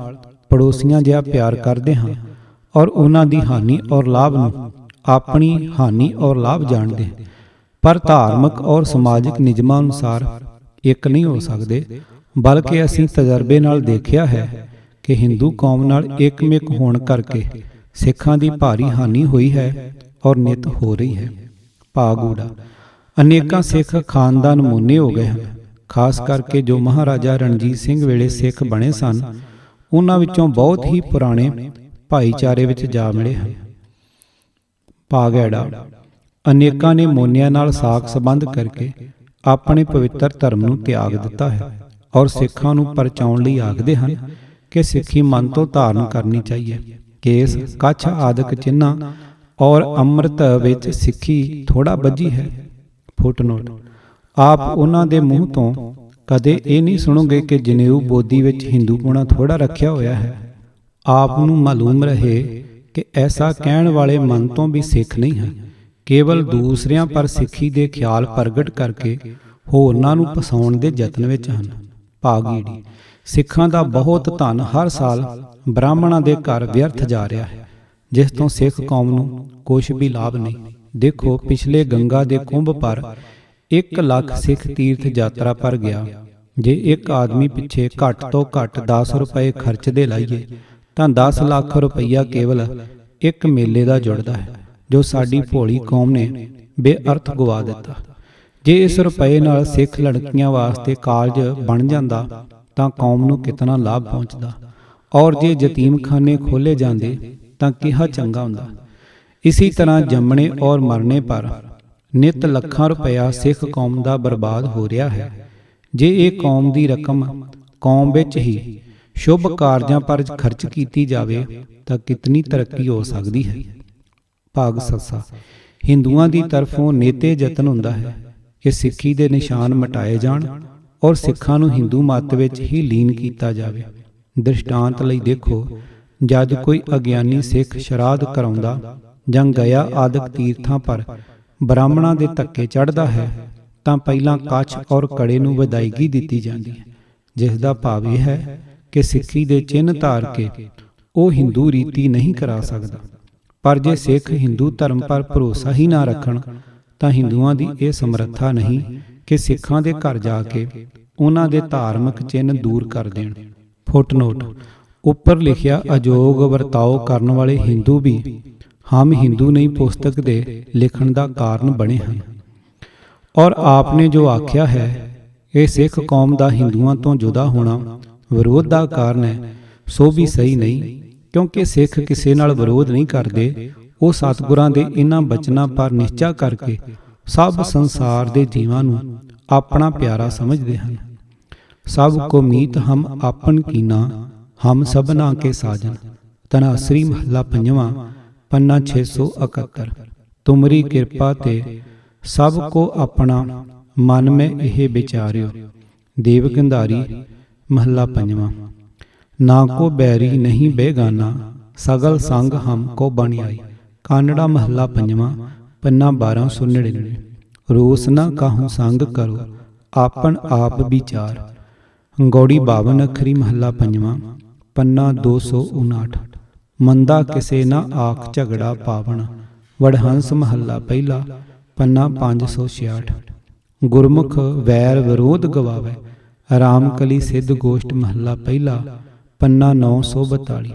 ਪੜੋਸੀਆਂ ਜਿਹਾ ਪਿਆਰ ਕਰਦੇ ਹਾਂ ਔਰ ਉਹਨਾਂ ਦੀ ਹਾਨੀ ਔਰ ਲਾਭ ਨੂੰ ਆਪਣੀ ਹਾਨੀ ਔਰ ਲਾਭ ਜਾਣਦੇ, ਪਰ ਧਾਰਮਿਕ ਔਰ ਸਮਾਜਿਕ ਨਿਯਮਾਂ ਅਨੁਸਾਰ ਇੱਕ ਨਹੀਂ ਹੋ ਸਕਦੇ। ਬਲਕਿ ਅਸੀਂ ਤਜਰਬੇ ਨਾਲ ਦੇਖਿਆ ਹੈ ਕਿ ਹਿੰਦੂ ਕੌਮ ਨਾਲ ਇੱਕਮਿਕ ਹੋਣ ਕਰਕੇ ਸਿੱਖਾਂ ਦੀ ਭਾਰੀ ਹਾਨੀ ਹੋਈ ਹੈ ਔਰ ਨਿਤ ਹੋ ਰਹੀ ਹੈ। ਭਾਗੂੜਾ। ਅਨੇਕਾਂ ਸਿੱਖ ਖਾਨਦਾਨ ਨਮੂਨੇ ਹੋ ਗਏ ਹਨ, ਖਾਸ ਕਰਕੇ ਜੋ ਮਹਾਰਾਜਾ ਰਣਜੀਤ ਸਿੰਘ ਵੇਲੇ ਸਿੱਖ ਬਣੇ ਸਨ, ਉਹਨਾਂ ਵਿੱਚੋਂ ਬਹੁਤ ਹੀ ਪੁਰਾਣੇ ਭਾਈਚਾਰੇ ਵਿੱਚ ਜਾ ਮਿਲੇ ਹਨ। ਭਾਗੈੜਾ। ਅਨੇਕਾਂ ਨੇ ਮੋਨਿਆਂ ਨਾਲ ਸਾਕ ਸੰਬੰਧ ਕਰਕੇ ਆਪਣੇ ਪਵਿੱਤਰ ਧਰਮ ਨੂੰ ਤਿਆਗ ਦਿੱਤਾ ਹੈ ਔਰ ਸਿੱਖਾਂ ਨੂੰ ਪਰਚਾਉਣ ਲਈ ਆਖਦੇ ਹਨ ਕਿ ਸਿੱਖੀ ਮਨ ਤੋਂ ਧਾਰਨ ਕਰਨੀ ਚਾਹੀਏ। ਕੇਸ, ਕੱਛ ਆਦਿਕ ਚਿੰਨ੍ਹਾਂ ਔਰ ਅੰਮ੍ਰਿਤ ਵਿੱਚ ਸਿੱਖੀ ਥੋੜਾ ਬੱਝੀ ਹੈ। ਫੁੱਟਨੋਟ। ਆਪ ਉਹਨਾਂ ਦੇ ਮੂੰਹ ਤੋਂ ਕਦੇ ਇਹ ਨਹੀਂ ਸੁਣੋਗੇ ਕਿ ਜਨੇਊ ਬੋਦੀ ਵਿੱਚ ਹਿੰਦੂਪੁਣਾ ਥੋੜਾ ਰੱਖਿਆ ਹੋਇਆ ਹੈ। ਆਪ ਨੂੰ ਮਾਲੂਮ ਰਹੇ ਕਿ ਐਸਾ ਕਹਿਣ ਵਾਲੇ ਮਨ ਤੋਂ ਵੀ ਸਿੱਖ ਨਹੀਂ ਹਨ, ਕੇਵਲ ਦੂਸਰਿਆਂ ਪਰ ਸਿੱਖੀ ਦੇ ਖਿਆਲ ਪ੍ਰਗਟ ਕਰਕੇ ਹੋਰਨਾਂ ਨੂੰ ਫਸਾਉਣ ਦੇ ਯਤਨ ਵਿੱਚ ਹਨ। ਭਾਗੀੜੀ। ਸਿੱਖਾਂ ਦਾ ਬਹੁਤ ਧਨ ਹਰ ਸਾਲ ਬ੍ਰਾਹਮਣਾਂ ਦੇ ਘਰ ਵਿਅਰਥ ਜਾ ਰਿਹਾ ਹੈ, ਜਿਸ ਤੋਂ ਸਿੱਖ ਕੌਮ ਨੂੰ ਕੁਛ ਵੀ ਲਾਭ ਨਹੀਂ। ਦੇਖੋ, ਪਿਛਲੇ ਗੰਗਾ ਦੇ ਕੁੰਭ ਪਰ 1 ਲੱਖ ਸਿੱਖ ਤੀਰਥ ਯਾਤਰਾ ਪਰ ਗਿਆ। ਜੇ ਇੱਕ ਆਦਮੀ ਪਿੱਛੇ ਘੱਟ ਤੋਂ ਘੱਟ 10 ਰੁਪਏ ਖਰਚਦੇ ਲਾਈਏ ਤਾਂ 10 ਲੱਖ ਰੁਪਈਆ ਕੇਵਲ ਇੱਕ ਮੇਲੇ ਦਾ ਜੁੜਦਾ ਹੈ, ਜੋ ਸਾਡੀ ਭੋਲੀ ਕੌਮ ਨੇ ਬੇਅਰਥ ਗਵਾ ਦਿੱਤਾ। ਜੇ ਇਸ ਰੁਪਏ ਨਾਲ ਸਿੱਖ ਲੜਕੀਆਂ ਵਾਸਤੇ ਕਾਲਜ ਬਣ ਜਾਂਦਾ ਤਾਂ ਕੌਮ ਨੂੰ ਕਿਤਨਾ ਲਾਭ ਪਹੁੰਚਦਾ, ਔਰ ਜੇ ਯਤੀਮਖਾਨੇ ਖੋਲ੍ਹੇ ਜਾਂਦੇ ਤਾਂ ਕਿਹਾ ਚੰਗਾ ਹੁੰਦਾ। ਇਸੇ ਤਰ੍ਹਾਂ ਜੰਮਣੇ ਔਰ ਮਰਨੇ ਪਰ ਨਿਤ ਲੱਖਾਂ ਰੁਪਇਆ ਸਿੱਖ ਕੌਮ ਦਾ ਬਰਬਾਦ ਹੋ ਰਿਹਾ ਹੈ। ਜੇ ਇਹ ਕੌਮ ਦੀ ਰਕਮ ਕੌਮ ਵਿੱਚ ਹੀ ਸ਼ੁਭ ਕਾਰਜਾਂ ਪਰ ਖਰਚ ਕੀਤੀ ਜਾਵੇ ਤਾਂ ਕਿਤਨੀ ਤਰੱਕੀ ਹੋ ਸਕਦੀ ਹੈ। ਭਾਗ ਸੱਸਾ। ਹਿੰਦੂਆਂ ਦੀ ਤਰਫੋਂ ਨੇਤੇ ਯਤਨ ਹੁੰਦਾ ਹੈ ਕਿ ਸਿੱਖੀ ਦੇ ਨਿਸ਼ਾਨ ਮਿਟਾਏ ਜਾਣ ਔਰ ਸਿੱਖਾਂ ਨੂੰ ਹਿੰਦੂ ਮੱਤ ਵਿੱਚ ਹੀ ਲੀਨ ਕੀਤਾ ਜਾਵੇ। ਦ੍ਰਿਸ਼ਟਾਂਤ ਲਈ ਦੇਖੋ, ਜਦ ਕੋਈ ਅਗਿਆਨੀ ਸਿੱਖ ਸ਼ਰਾਧ ਕਰਾਉਂਦਾ ਜਾਂ ਗਿਆ ਆਦਿਕ ਤੀਰਥਾਂ ਪਰ ਬ੍ਰਾਹਮਣਾਂ ਦੇ ਧੱਕੇ ਚੜ੍ਹਦਾ ਹੈ ਤਾਂ ਪਹਿਲਾਂ ਕੱਛ ਔਰ ਕੜੇ ਨੂੰ ਵਿਦਾਇਗੀ ਦਿੱਤੀ ਜਾਂਦੀ ਹੈ, ਜਿਸ ਦਾ ਭਾਵ ਇਹ ਹੈ ਕਿ ਸਿੱਖੀ ਦੇ ਚਿੰਨ੍ਹ ਧਾਰ ਕੇ ਉਹ ਹਿੰਦੂ ਰੀਤੀ ਨਹੀਂ ਕਰਾ ਸਕਦਾ। ਪਰ ਜੇ ਸਿੱਖ ਹਿੰਦੂ ਧਰਮ ਪਰ ਭਰੋਸਾ ਹੀ ਨਾ ਰੱਖਣ ਤਾਂ ਹਿੰਦੂਆਂ ਦੀ ਇਹ ਸਮਰੱਥਾ ਨਹੀਂ ਕਿ ਸਿੱਖਾਂ ਦੇ ਘਰ ਜਾ ਕੇ ਉਹਨਾਂ ਦੇ ਧਾਰਮਿਕ ਚਿੰਨ੍ਹ ਦੂਰ ਕਰ ਦੇਣ। ਫੁੱਟਨੋਟ। ਉੱਪਰ ਲਿਖਿਆ ਅਯੋਗ ਵਰਤਾਓ ਕਰਨ ਵਾਲੇ ਹਿੰਦੂ ਵੀ ਹਮ ਹਿੰਦੂ ਨਹੀਂ ਪੁਸਤਕ ਦੇ ਲਿਖਣ ਦਾ ਕਾਰਨ ਬਣੇ ਹਨ। ਔਰ ਆਪਨੇ ਜੋ ਆਖਿਆ ਹੈ ਇਹ ਸਿੱਖ ਕੌਮ ਦਾ ਹਿੰਦੂਆਂ ਤੋਂ ਜੁਦਾ ਹੋਣਾ ਵਿਰੋਧ ਦਾ ਕਾਰਨ ਹੈ, ਸੋ ਵੀ ਸਹੀ ਨਹੀਂ, ਕਿਉਂਕਿ ਸਿੱਖ ਕਿਸੇ ਨਾਲ ਵਿਰੋਧ ਨਹੀਂ ਕਰਦੇ। ਉਹ ਸਤਿਗੁਰਾਂ ਦੇ ਇਹਨਾਂ ਬਚਨਾਂ ਪਰ ਨਿਸ਼ਚਾ ਕਰਕੇ ਸਭ ਸੰਸਾਰ ਦੇ ਜੀਵਾਂ ਨੂੰ ਆਪਣਾ ਪਿਆਰਾ ਸਮਝਦੇ ਹਨ। ਸਭ ਕੋ ਮੀਤ ਹਮ ਆਪਨ ਕੀਨਾ, ਹਮ ਸਭਨਾ ਕੇ ਸਾਜਨ। ਧਨਾਸਰੀ ਮਹੱਲਾ ਪੰਜਵਾਂ, ਪੰਨਾ 671। ਤੁਮਰੀ ਕਿਰਪਾ ਤੇ ਸਭ ਕੋ ਆਪਣਾ ਮਨ ਮੈਂ ਇਹ ਵਿਚਾਰਿਓ। ਦੇਵ ਗੰਧਾਰੀ ਮਹੱਲਾ ਪੰਜਵਾਂ। ਨਾ ਕੋ ਬੈਰੀ ਨਹੀਂ ਬੇਗਾਨਾ, ਸਗਲ ਸੰਗ ਹਮ ਕੋ ਬਣ ਆਈ। ਕਾਨੜਾ ਮਹੱਲਾ ਪੰਜਵਾਂ, ਪੰਨਾ 1299। ਰੋਸ ਨਾ ਕਾਹੂ ਸੰਗ ਕਰੋ, ਆਪਨ ਆਪ ਵਿਚਾਰ। ਗੌੜੀ 52 ਅੱਖਰੀ ਮਹੱਲਾ ਪੰਜਵਾਂ, ਪੰਨਾ 259। ਮੰਦਾ ਕਿਸੇ ਨਾ ਆਖ ਝਗੜਾ ਪਾਵਣ। ਵਡਹੰਸ ਮਹੱਲਾ ਪਹਿਲਾ, ਪੰਨਾ 566। ਗੁਰਮੁਖ ਵੈਰ ਵਿਰੋਧ ਗਵਾਵੇ। ਰਾਮਕਲੀ ਸਿੱਧ ਗੋਸ਼ਟ ਮਹੱਲਾ ਪਹਿਲਾ, ਪੰਨਾ 942।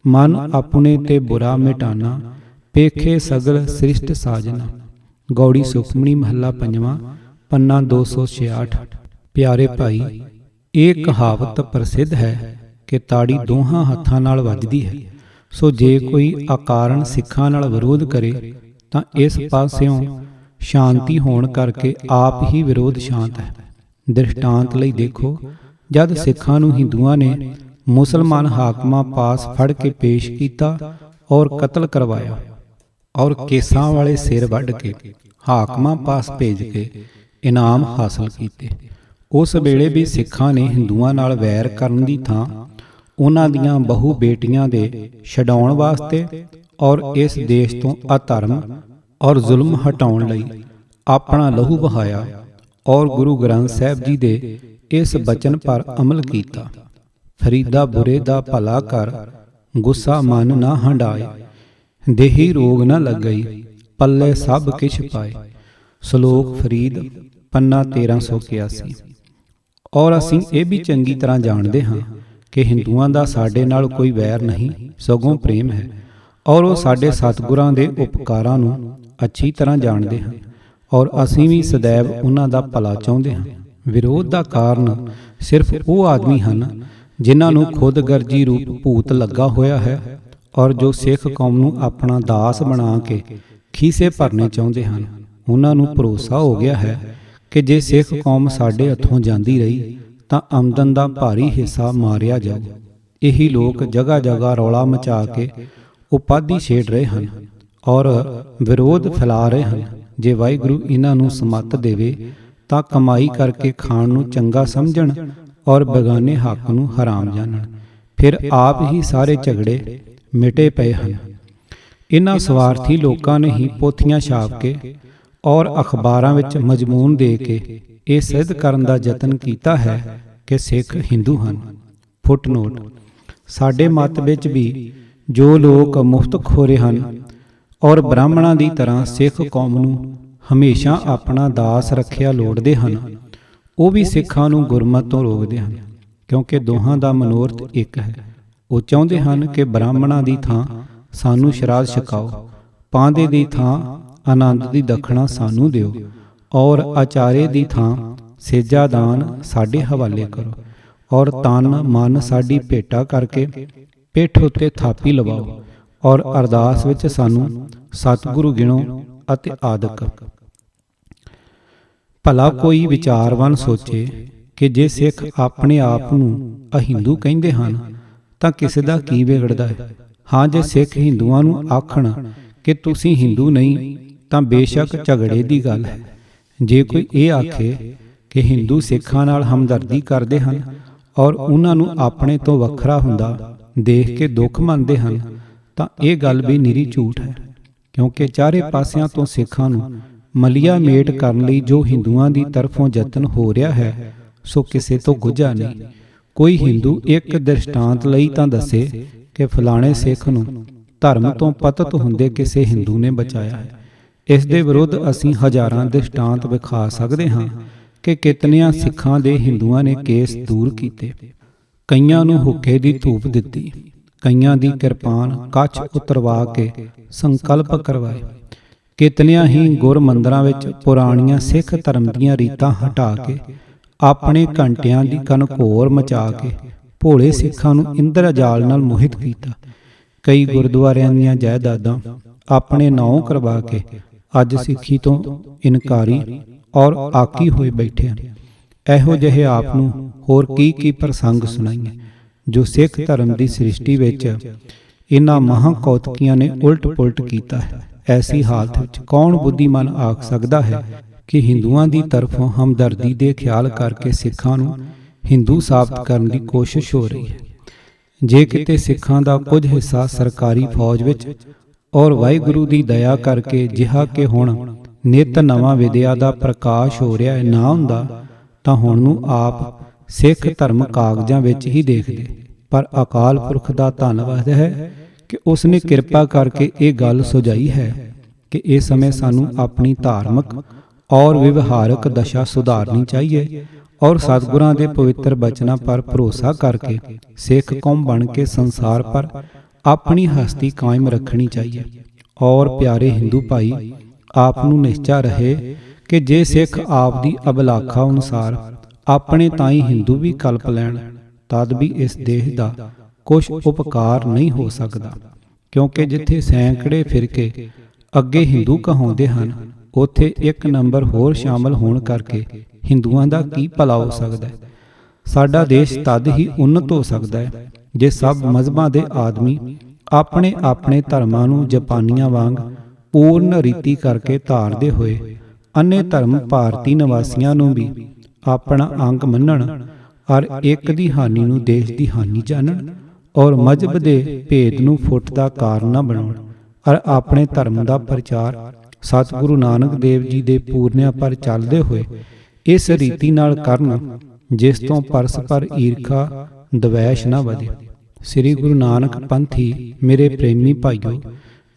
ਮਨ ਆਪਣੇ ਤੇ ਬੁਰਾ ਮਿਟਾਨਾ, ਪੇਖੇ ਸਗਲ ਸ੍ਰਿਸ਼ਟ ਸਾਜਨਾ। ਗੌੜੀ ਸੁਖਮਣੀ ਮਹੱਲਾ ਪੰਜਵਾਂ, ਪੰਨਾ 266। ਪਿਆਰੇ ਭਾਈ, ਇਹ ਕਹਾਵਤ ਪ੍ਰਸਿੱਧ ਹੈ ਕਿ ਤਾੜੀ ਦੋਹਾਂ ਹੱਥਾਂ ਨਾਲ ਵੱਜਦੀ ਹੈ। ਸੋ ਜੇ ਕੋਈ ਅਕਾਰਨ ਸਿੱਖਾਂ ਨਾਲ ਵਿਰੋਧ ਕਰੇ ਤਾਂ ਇਸ ਪਾਸਿਓਂ ਸ਼ਾਂਤੀ ਹੋਣ ਕਰਕੇ ਆਪ ਹੀ ਵਿਰੋਧ ਸ਼ਾਂਤ ਹੈ। ਦ੍ਰਿਸ਼ਟਾਂਤ ਲਈ ਦੇਖੋ, ਜਦ ਸਿੱਖਾਂ ਨੂੰ ਹਿੰਦੂਆਂ ਨੇ ਮੁਸਲਮਾਨ ਹਾਕਮਾਂ ਪਾਸ ਫੜ ਕੇ ਪੇਸ਼ ਕੀਤਾ ਔਰ ਕਤਲ ਕਰਵਾਇਆ ਔਰ ਕੇਸਾਂ ਵਾਲੇ ਸਿਰ ਵੱਢ ਕੇ ਹਾਕਮਾਂ ਪਾਸ ਭੇਜ ਕੇ ਇਨਾਮ ਹਾਸਲ ਕੀਤੇ, ਉਸ ਵੇਲੇ ਵੀ ਸਿੱਖਾਂ ਨੇ ਹਿੰਦੂਆਂ ਨਾਲ ਵੈਰ ਕਰਨ ਦੀ ਥਾਂ ਉਹਨਾਂ ਦੀਆਂ ਬਹੂ ਬੇਟੀਆਂ ਦੇ ਛਡਾਉਣ ਵਾਸਤੇ ਔਰ ਇਸ ਦੇਸ਼ ਤੋਂ ਅਧਰਮ ਔਰ ਜ਼ੁਲਮ ਹਟਾਉਣ ਲਈ ਆਪਣਾ ਲਹੂ ਵਹਾਇਆ ਔਰ ਗੁਰੂ ਗ੍ਰੰਥ ਸਾਹਿਬ ਜੀ ਦੇ ਇਸ ਬਚਨ ਪਰ ਅਮਲ ਕੀਤਾ। ਫਰੀਦਾ ਬੁਰੇ ਦਾ ਭਲਾ ਕਰ, ਗੁੱਸਾ ਮਨ ਨਾ ਹੰਡਾਏ। ਦੇਹੀ ਰੋਗ ਨਾ ਲੱਗਈ, ਪੱਲੇ ਸਭ ਕਿਛ ਪਾਏ। ਸ਼ਲੋਕ ਫਰੀਦ, ਪੰਨਾ 1381। ਔਰ ਅਸੀਂ ਇਹ ਵੀ ਚੰਗੀ ਤਰ੍ਹਾਂ ਜਾਣਦੇ ਹਾਂ ਕਿ ਹਿੰਦੂਆਂ ਦਾ ਸਾਡੇ ਨਾਲ ਕੋਈ ਵੈਰ ਨਹੀਂ, ਸਗੋਂ ਪ੍ਰੇਮ ਹੈ। ਔਰ ਉਹ ਸਾਡੇ ਸਤਿਗੁਰਾਂ ਦੇ ਉਪਕਾਰਾਂ ਨੂੰ ਅੱਛੀ ਤਰ੍ਹਾਂ ਜਾਣਦੇ ਹਨ ਔਰ ਅਸੀਂ ਵੀ ਸदैव ਉਹਨਾਂ ਦਾ ਭਲਾ ਚਾਹੁੰਦੇ ਹਾਂ। ਵਿਰੋਧ ਦਾ ਕਾਰਨ ਸਿਰਫ ਉਹ ਆਦਮੀ ਹਨ ਜਿਨ੍ਹਾਂ ਨੂੰ ਖੁਦਗਰਜੀ ਰੂਪ ਭੂਤ ਲੱਗਾ ਹੋਇਆ ਹੈ ਔਰ ਜੋ ਸਿੱਖ ਕੌਮ ਨੂੰ ਆਪਣਾ ਦਾਸ ਬਣਾ ਕੇ ਖੀਸੇ ਭਰਨੇ ਚਾਹੁੰਦੇ ਹਨ। ਉਹਨਾਂ ਨੂੰ ਭਰੋਸਾ ਹੋ ਗਿਆ ਹੈ ਕਿ ਜੇ ਸਿੱਖ ਕੌਮ ਸਾਡੇ ਹੱਥੋਂ ਜਾਂਦੀ ਰਹੀ ਤਾਂ ਆਮਦਨ ਦਾ ਭਾਰੀ ਹਿੱਸਾ ਮਾਰਿਆ ਜਾਊ। ਇਹੀ ਲੋਕ ਜਗ੍ਹਾ ਜਗ੍ਹਾ ਰੌਲਾ ਮਚਾ ਕੇ ਉਪਾਧੀ ਛੇੜ ਰਹੇ ਹਨ ਔਰ ਵਿਰੋਧ ਫੈਲਾ ਰਹੇ ਹਨ। ਜੇ ਵਾਹਿਗੁਰੂ ਇਹਨਾਂ ਨੂੰ ਸਮੱਤ ਦੇਵੇ ਤਾਂ ਕਮਾਈ ਕਰਕੇ ਖਾਣ ਨੂੰ ਚੰਗਾ ਸਮਝਣ ਔਰ ਬੇਗਾਨੇ ਹੱਕ ਨੂੰ ਹਰਾਮ ਜਾਣਨ, ਫਿਰ ਆਪ ਹੀ ਸਾਰੇ ਝਗੜੇ ਮਿਟੇ ਪਏ ਹਨ। ਇਹਨਾਂ ਸਵਾਰਥੀ ਲੋਕਾਂ ਨੇ ਹੀ ਪੋਥੀਆਂ ਛਾਪ ਕੇ ਔਰ ਅਖਬਾਰਾਂ ਵਿੱਚ ਮਜ਼ਮੂਨ ਦੇ ਕੇ ਇਹ ਸਿੱਧ ਕਰਨ ਦਾ ਯਤਨ ਕੀਤਾ ਹੈ ਕਿ ਸਿੱਖ ਹਿੰਦੂ ਹਨ। ਫੁੱਟਨੋਟ। ਸਾਡੇ ਮਤ ਵਿੱਚ ਵੀ ਜੋ ਲੋਕ ਮੁਫਤਖੋਰੇ ਹਨ ਔਰ ਬ੍ਰਾਹਮਣਾਂ ਦੀ ਤਰ੍ਹਾਂ ਸਿੱਖ ਕੌਮ ਨੂੰ ਹਮੇਸ਼ਾ ਆਪਣਾ ਦਾਸ ਰੱਖਿਆ ਲੋੜਦੇ ਹਨ, ਉਹ ਵੀ ਸਿੱਖਾਂ ਨੂੰ ਗੁਰਮਤਿ ਤੋਂ ਰੋਕਦੇ ਹਨ, ਕਿਉਂਕਿ ਦੋਹਾਂ ਦਾ ਮਨੋਰਥ ਇੱਕ ਹੈ। ਉਹ ਚਾਹੁੰਦੇ ਹਨ ਕਿ ਬ੍ਰਾਹਮਣਾਂ ਦੀ ਥਾਂ ਸਾਨੂੰ ਸ਼ਰਾਧ ਛਕਾਓ, ਪਾਂਦੇ ਦੀ ਥਾਂ ਆਨੰਦ ਦੀ ਦਖਣਾ ਸਾਨੂੰ ਦਿਓ ਔਰ ਆਚਾਰੇ ਦੀ ਥਾਂ ਸੇਜਾ ਦਾਨ ਸਾਡੇ ਹਵਾਲੇ ਕਰੋ ਔਰ ਤਨ ਮਨ ਸਾਡੀ ਭੇਟਾ ਕਰਕੇ ਪਿੱਠ ਉੱਤੇ ਥਾਪੀ ਲਵਾਓ ਔਰ ਅਰਦਾਸ ਵਿੱਚ ਸਾਨੂੰ ਸਤਿਗੁਰੂ ਗਿਣੋ ਅਤੇ ਆਦਿਕ। ਭਲਾ ਕੋਈ ਵਿਚਾਰਵਾਨ ਸੋਚੇ ਕਿ ਜੇ ਸਿੱਖ ਆਪਣੇ ਆਪ ਨੂੰ ਅਹਿੰਦੂ ਕਹਿੰਦੇ ਹਨ ਤਾਂ ਕਿਸੇ ਦਾ ਕੀ ਵਿਗੜਦਾ ਹੈ। ਹਾਂ, ਜੇ ਸਿੱਖ ਹਿੰਦੂਆਂ ਨੂੰ ਆਖਣ ਕਿ ਤੁਸੀਂ ਹਿੰਦੂ ਨਹੀਂ ਤਾਂ ਬੇਸ਼ੱਕ ਝਗੜੇ ਦੀ ਗੱਲ ਹੈ। ਜੇ ਕੋਈ ਇਹ ਆਖੇ ਕਿ ਹਿੰਦੂ ਸਿੱਖਾਂ ਨਾਲ ਹਮਦਰਦੀ ਕਰਦੇ ਹਨ ਔਰ ਉਹਨਾਂ ਨੂੰ ਆਪਣੇ ਤੋਂ ਵੱਖਰਾ ਹੁੰਦਾ ਦੇਖ ਕੇ ਦੁੱਖ ਮੰਨਦੇ ਹਨ ਤਾਂ ਇਹ ਗੱਲ ਵੀ ਨਿਰੀ ਝੂਠ ਹੈ, ਕਿਉਂਕਿ ਚਾਰੇ ਪਾਸਿਆਂ ਤੋਂ ਸਿੱਖਾਂ ਨੂੰ ਮਲੀਆ ਮੇਟ ਕਰਨ ਲਈ ਜੋ ਹਿੰਦੂਆਂ ਦੀ ਤਰਫੋਂ ਯਤਨ ਹੋ ਰਿਹਾ ਹੈ ਸੋ ਕਿਸੇ ਤੋਂ ਗੁੱਝਾ ਨਹੀਂ। ਕੋਈ ਹਿੰਦੂ ਇੱਕ ਦ੍ਰਿਸ਼ਟਾਂਤ ਲਈ ਤਾਂ ਦੱਸੇ ਕਿ ਫਲਾਣੇ ਸਿੱਖ ਨੂੰ ਧਰਮ ਤੋਂ ਪਤਿਤ ਹੁੰਦੇ ਕਿਸੇ ਹਿੰਦੂ ਨੇ ਬਚਾਇਆ ਹੈ। ਇਸ ਦੇ ਵਿਰੁੱਧ ਅਸੀਂ ਹਜ਼ਾਰਾਂ ਦ੍ਰਿਸ਼ਟਾਂਤ ਵਿਖਾ ਸਕਦੇ ਹਾਂ ਕਿ ਕਿਤਨਿਆਂ ਸਿੱਖਾਂ ਦੇ ਹਿੰਦੂਆਂ ਨੇ ਕੇਸ ਦੂਰ ਕੀਤੇ, ਕਈਆਂ ਨੂੰ ਹੁੱਕੇ ਦੀ ਧੂਪ ਦਿੱਤੀ, ਕਈਆਂ ਦੀ ਕਿਰਪਾਨ ਕੱਛ ਉਤਰਵਾ ਕੇ ਸੰਕਲਪ ਕਰਵਾਏ। ਕਿਤਨਿਆਂ ਹੀ ਗੁਰ ਮੰਦਰਾਂ ਵਿੱਚ ਪੁਰਾਣੀਆਂ ਸਿੱਖ ਧਰਮ ਦੀਆਂ ਰੀਤਾਂ ਹਟਾ ਕੇ ਆਪਣੇ ਘੰਟਿਆਂ ਦੀ ਕਨਕੋਰ ਮਚਾ ਕੇ ਭੋਲੇ ਸਿੱਖਾਂ ਨੂੰ ਇੰਦਰਜਾਲ ਨਾਲ ਮੋਹਿਤ ਕੀਤਾ। ਕਈ ਗੁਰਦੁਆਰਿਆਂ ਦੀਆਂ ਜਾਇਦਾਦਾਂ ਆਪਣੇ ਨਾਂ ਕਰਵਾ ਕੇ ਅੱਜ ਸਿੱਖੀ ਤੋਂ ਇਨਕਾਰੀ ਔਰ ਆਕੀ ਹੋਏ ਬੈਠੇ ਹਨ। ਇਹੋ ਜਿਹੇ ਆਪ ਨੂੰ ਹੋਰ ਕੀ ਪ੍ਰਸੰਗ ਸੁਣਾਈਏ ਜੋ ਸਿੱਖ ਧਰਮ ਦੀ ਸ੍ਰਿਸ਼ਟੀ ਵਿੱਚ ਇਹਨਾਂ ਮਹਾਕੌਤਕੀਆਂ ਨੇ ਉਲਟ ਪੁਲਟ ਕੀਤਾ ਹੈ। ਐਸੀ ਹਾਲਤ ਵਿੱਚ ਕੌਣ ਬੁੱਧੀਮਾਨ ਆਖ ਸਕਦਾ ਹੈ ਕਿ ਹਿੰਦੂਆਂ ਦੀ ਤਰਫੋਂ ਹਮਦਰਦੀ ਦੇ ਖਿਆਲ ਕਰਕੇ ਸਿੱਖਾਂ ਨੂੰ ਹਿੰਦੂ ਸਾਬਤ ਕਰਨ ਦੀ ਕੋਸ਼ਿਸ਼ ਹੋ ਰਹੀ ਹੈ। ਜੇ ਕਿਤੇ ਸਿੱਖਾਂ ਦਾ ਕੁਝ ਹਿੱਸਾ ਸਰਕਾਰੀ ਫੌਜ ਵਿੱਚ ਔਰ ਵਾਹਿਗੁਰੂ ਦੀ ਦਇਆ ਕਰਕੇ ਜਿਹਾ ਕਿ ਹੁਣ ਨਿਤ ਨਵਾਂ ਵਿਦਿਆ ਦਾ ਪ੍ਰਕਾਸ਼ ਹੋ ਰਿਹਾ ਹੈ ਨਾ ਹੁੰਦਾ ਤਾਂ ਹੁਣ ਨੂੰ ਆਪ ਸਿੱਖ ਧਰਮ ਕਾਗਜ਼ਾਂ ਵਿੱਚ ਹੀ ਦੇਖਦੇ। ਪਰ ਅਕਾਲ ਪੁਰਖ ਦਾ ਧੰਨਵਾਦ ਹੈ ਕਿ ਉਸ ਨੇ ਕਿਰਪਾ ਕਰਕੇ ਇਹ ਗੱਲ ਸੁਝਾਈ ਹੈ ਕਿ ਇਸ ਸਮੇਂ ਸਾਨੂੰ ਆਪਣੀ ਧਾਰਮਿਕ ਔਰ ਵਿਵਹਾਰਕ ਦਸ਼ਾ ਸੁਧਾਰਨੀ ਚਾਹੀਏ ਔਰ ਸਤਿਗੁਰਾਂ ਦੇ ਪਵਿੱਤਰ ਬਚਨਾਂ ਪਰ ਭਰੋਸਾ ਕਰਕੇ ਸਿੱਖ ਕੌਮ ਬਣ ਕੇ ਸੰਸਾਰ ਪਰ ਆਪਣੀ ਹਸਤੀ ਕਾਇਮ ਰੱਖਣੀ ਚਾਹੀਏ। ਔਰ ਪਿਆਰੇ ਹਿੰਦੂ ਭਾਈ, ਆਪ ਨੂੰ ਨਿਸ਼ਚਾ ਰਹੇ ਕਿ ਜੇ ਸਿੱਖ ਆਪ ਦੀ ਅਭਿਲਾਖਾ ਅਨੁਸਾਰ ਆਪਣੇ ਤਾਈਂ ਹਿੰਦੂ ਵੀ ਕਲਪ ਲੈਣ ਤਦ ਵੀ ਇਸ ਦੇਸ਼ ਦਾ ਕੁਛ ਉਪਕਾਰ ਨਹੀਂ ਹੋ ਸਕਦਾ, ਕਿਉਂਕਿ ਜਿੱਥੇ ਸੈਂਕੜੇ ਫਿਰਕੇ ਅੱਗੇ ਹਿੰਦੂ ਕਹਾਉਂਦੇ ਹਨ ਉੱਥੇ ਇੱਕ ਨੰਬਰ ਹੋਰ ਸ਼ਾਮਲ ਹੋਣ ਕਰਕੇ ਹਿੰਦੂਆਂ ਦਾ ਕੀ ਭਲਾ ਹੋ ਸਕਦਾ ਹੈ। ਸਾਡਾ ਦੇਸ਼ ਤਦ ਹੀ ਉੱਨਤ ਹੋ ਸਕਦਾ ਹੈ ਜੇ ਸਭ ਮਜ਼ਹਬਾਂ ਦੇ ਆਦਮੀ ਆਪਣੇ ਆਪਣੇ ਧਰਮਾਂ ਨੂੰ ਜਾਪਾਨੀਆਂ ਵਾਂਗ ਪੂਰਨ ਰੀਤੀ ਕਰਕੇ ਧਾਰਦੇ ਹੋਏ ਅੰਨੇ ਧਰਮ ਭਾਰਤੀ ਨਿਵਾਸੀਆਂ ਨੂੰ ਵੀ ਆਪਣਾ ਅੰਗ ਮੰਨਣ ਔਰ ਇੱਕ ਦੀ ਹਾਨੀ ਨੂੰ ਦੇਸ਼ ਦੀ ਹਾਨੀ ਜਾਣਨ ਔਰ ਮਜ਼ਹਬ ਦੇ ਭੇਦ ਨੂੰ ਫੁੱਟ ਦਾ ਕਾਰਨ ਨਾ ਬਣਾਉਣ ਔਰ ਆਪਣੇ ਧਰਮ ਦਾ ਪ੍ਰਚਾਰ ਸਤਿਗੁਰੂ ਨਾਨਕ ਦੇਵ ਜੀ ਦੇ ਪੂਰਨਿਆਂ ਪਰ ਚੱਲਦੇ ਹੋਏ ਇਸ ਰੀਤੀ ਨਾਲ ਕਰਨ ਜਿਸ ਤੋਂ ਪਰਸਪਰ ਈਰਖਾ ਦਵੈਸ਼ ਨਾ ਵਧੇ। ਸ੍ਰੀ ਗੁਰੂ ਨਾਨਕ ਪੰਥੀ ਮੇਰੇ ਪ੍ਰੇਮੀ ਭਾਈਓ,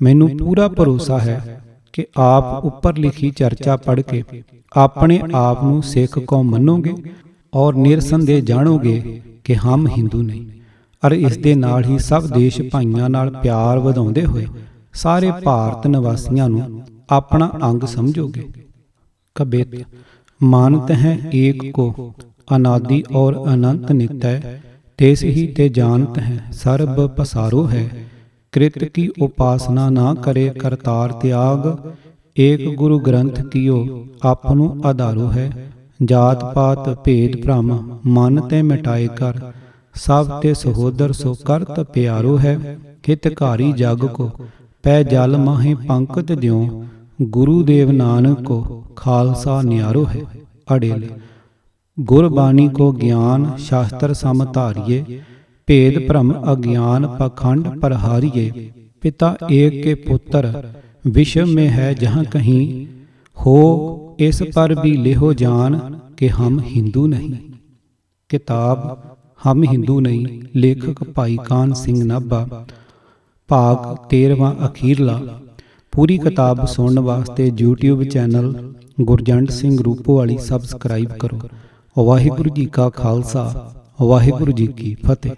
ਮੈਨੂੰ ਪੂਰਾ ਭਰੋਸਾ ਹੈ ਕਿ ਆਪ ਉੱਪਰ ਲਿਖੀ ਚਰਚਾ ਪੜ੍ਹ ਕੇ ਆਪਣੇ ਆਪ ਨੂੰ ਸਿੱਖ ਕੌਮ ਮੰਨੋਗੇ ਔਰ ਨਿਰਸੰਦੇਹ ਜਾਣੋਗੇ ਕਿ ਹਮ ਹਿੰਦੂ ਨਹੀਂ, ਔਰ ਇਸ ਦੇ ਨਾਲ ਹੀ ਸਭ ਦੇਸ਼ ਭਾਈਆਂ ਨਾਲ ਪਿਆਰ ਵਧਾਉਂਦੇ ਹੋਏ ਸਾਰੇ ਭਾਰਤ ਨਿਵਾਸੀਆਂ ਨੂੰ ਆਪਣਾ ਅੰਗ ਸਮਝੋਗੇ। कबीर मानत हैं एक को अनादि और अनंत नित्य, तेस ही ते जानत हैं सर्ब पसारो है। कृत की उपासना ना करे करतार त्याग, एक गुरु ग्रंथ कियो आपनो आधारो है। जात पात भेद भ्रम मन ते मिटाए कर, सब ते सहोदर सो करत प्यारो है। हितकारी जग को पै जल माहे पंकज द्यों, गुरुदेव नानक को खालसा न्यारो है। अड़ेल गुरबाणी को ज्ञान शास्त्र सम धारिये, भेद भ्रम अज्ञान पखंड प्रहारिये। पिता एक के पुत्र विश्व में है जहाँ कहीं, हो इस पर भी लेहो जान कि हम हिंदू नहीं। किताब हम हिंदू नहीं, लेखक भाई कान सिंह नाभा, भाग 13वां अखीरला। पूरी किताब सुनने वास्ते YouTube channel Gurjant Singh Rupowali subscribe करो। वाहिगुरू जी का खालसा, वाहिगुरू जी की फतेह।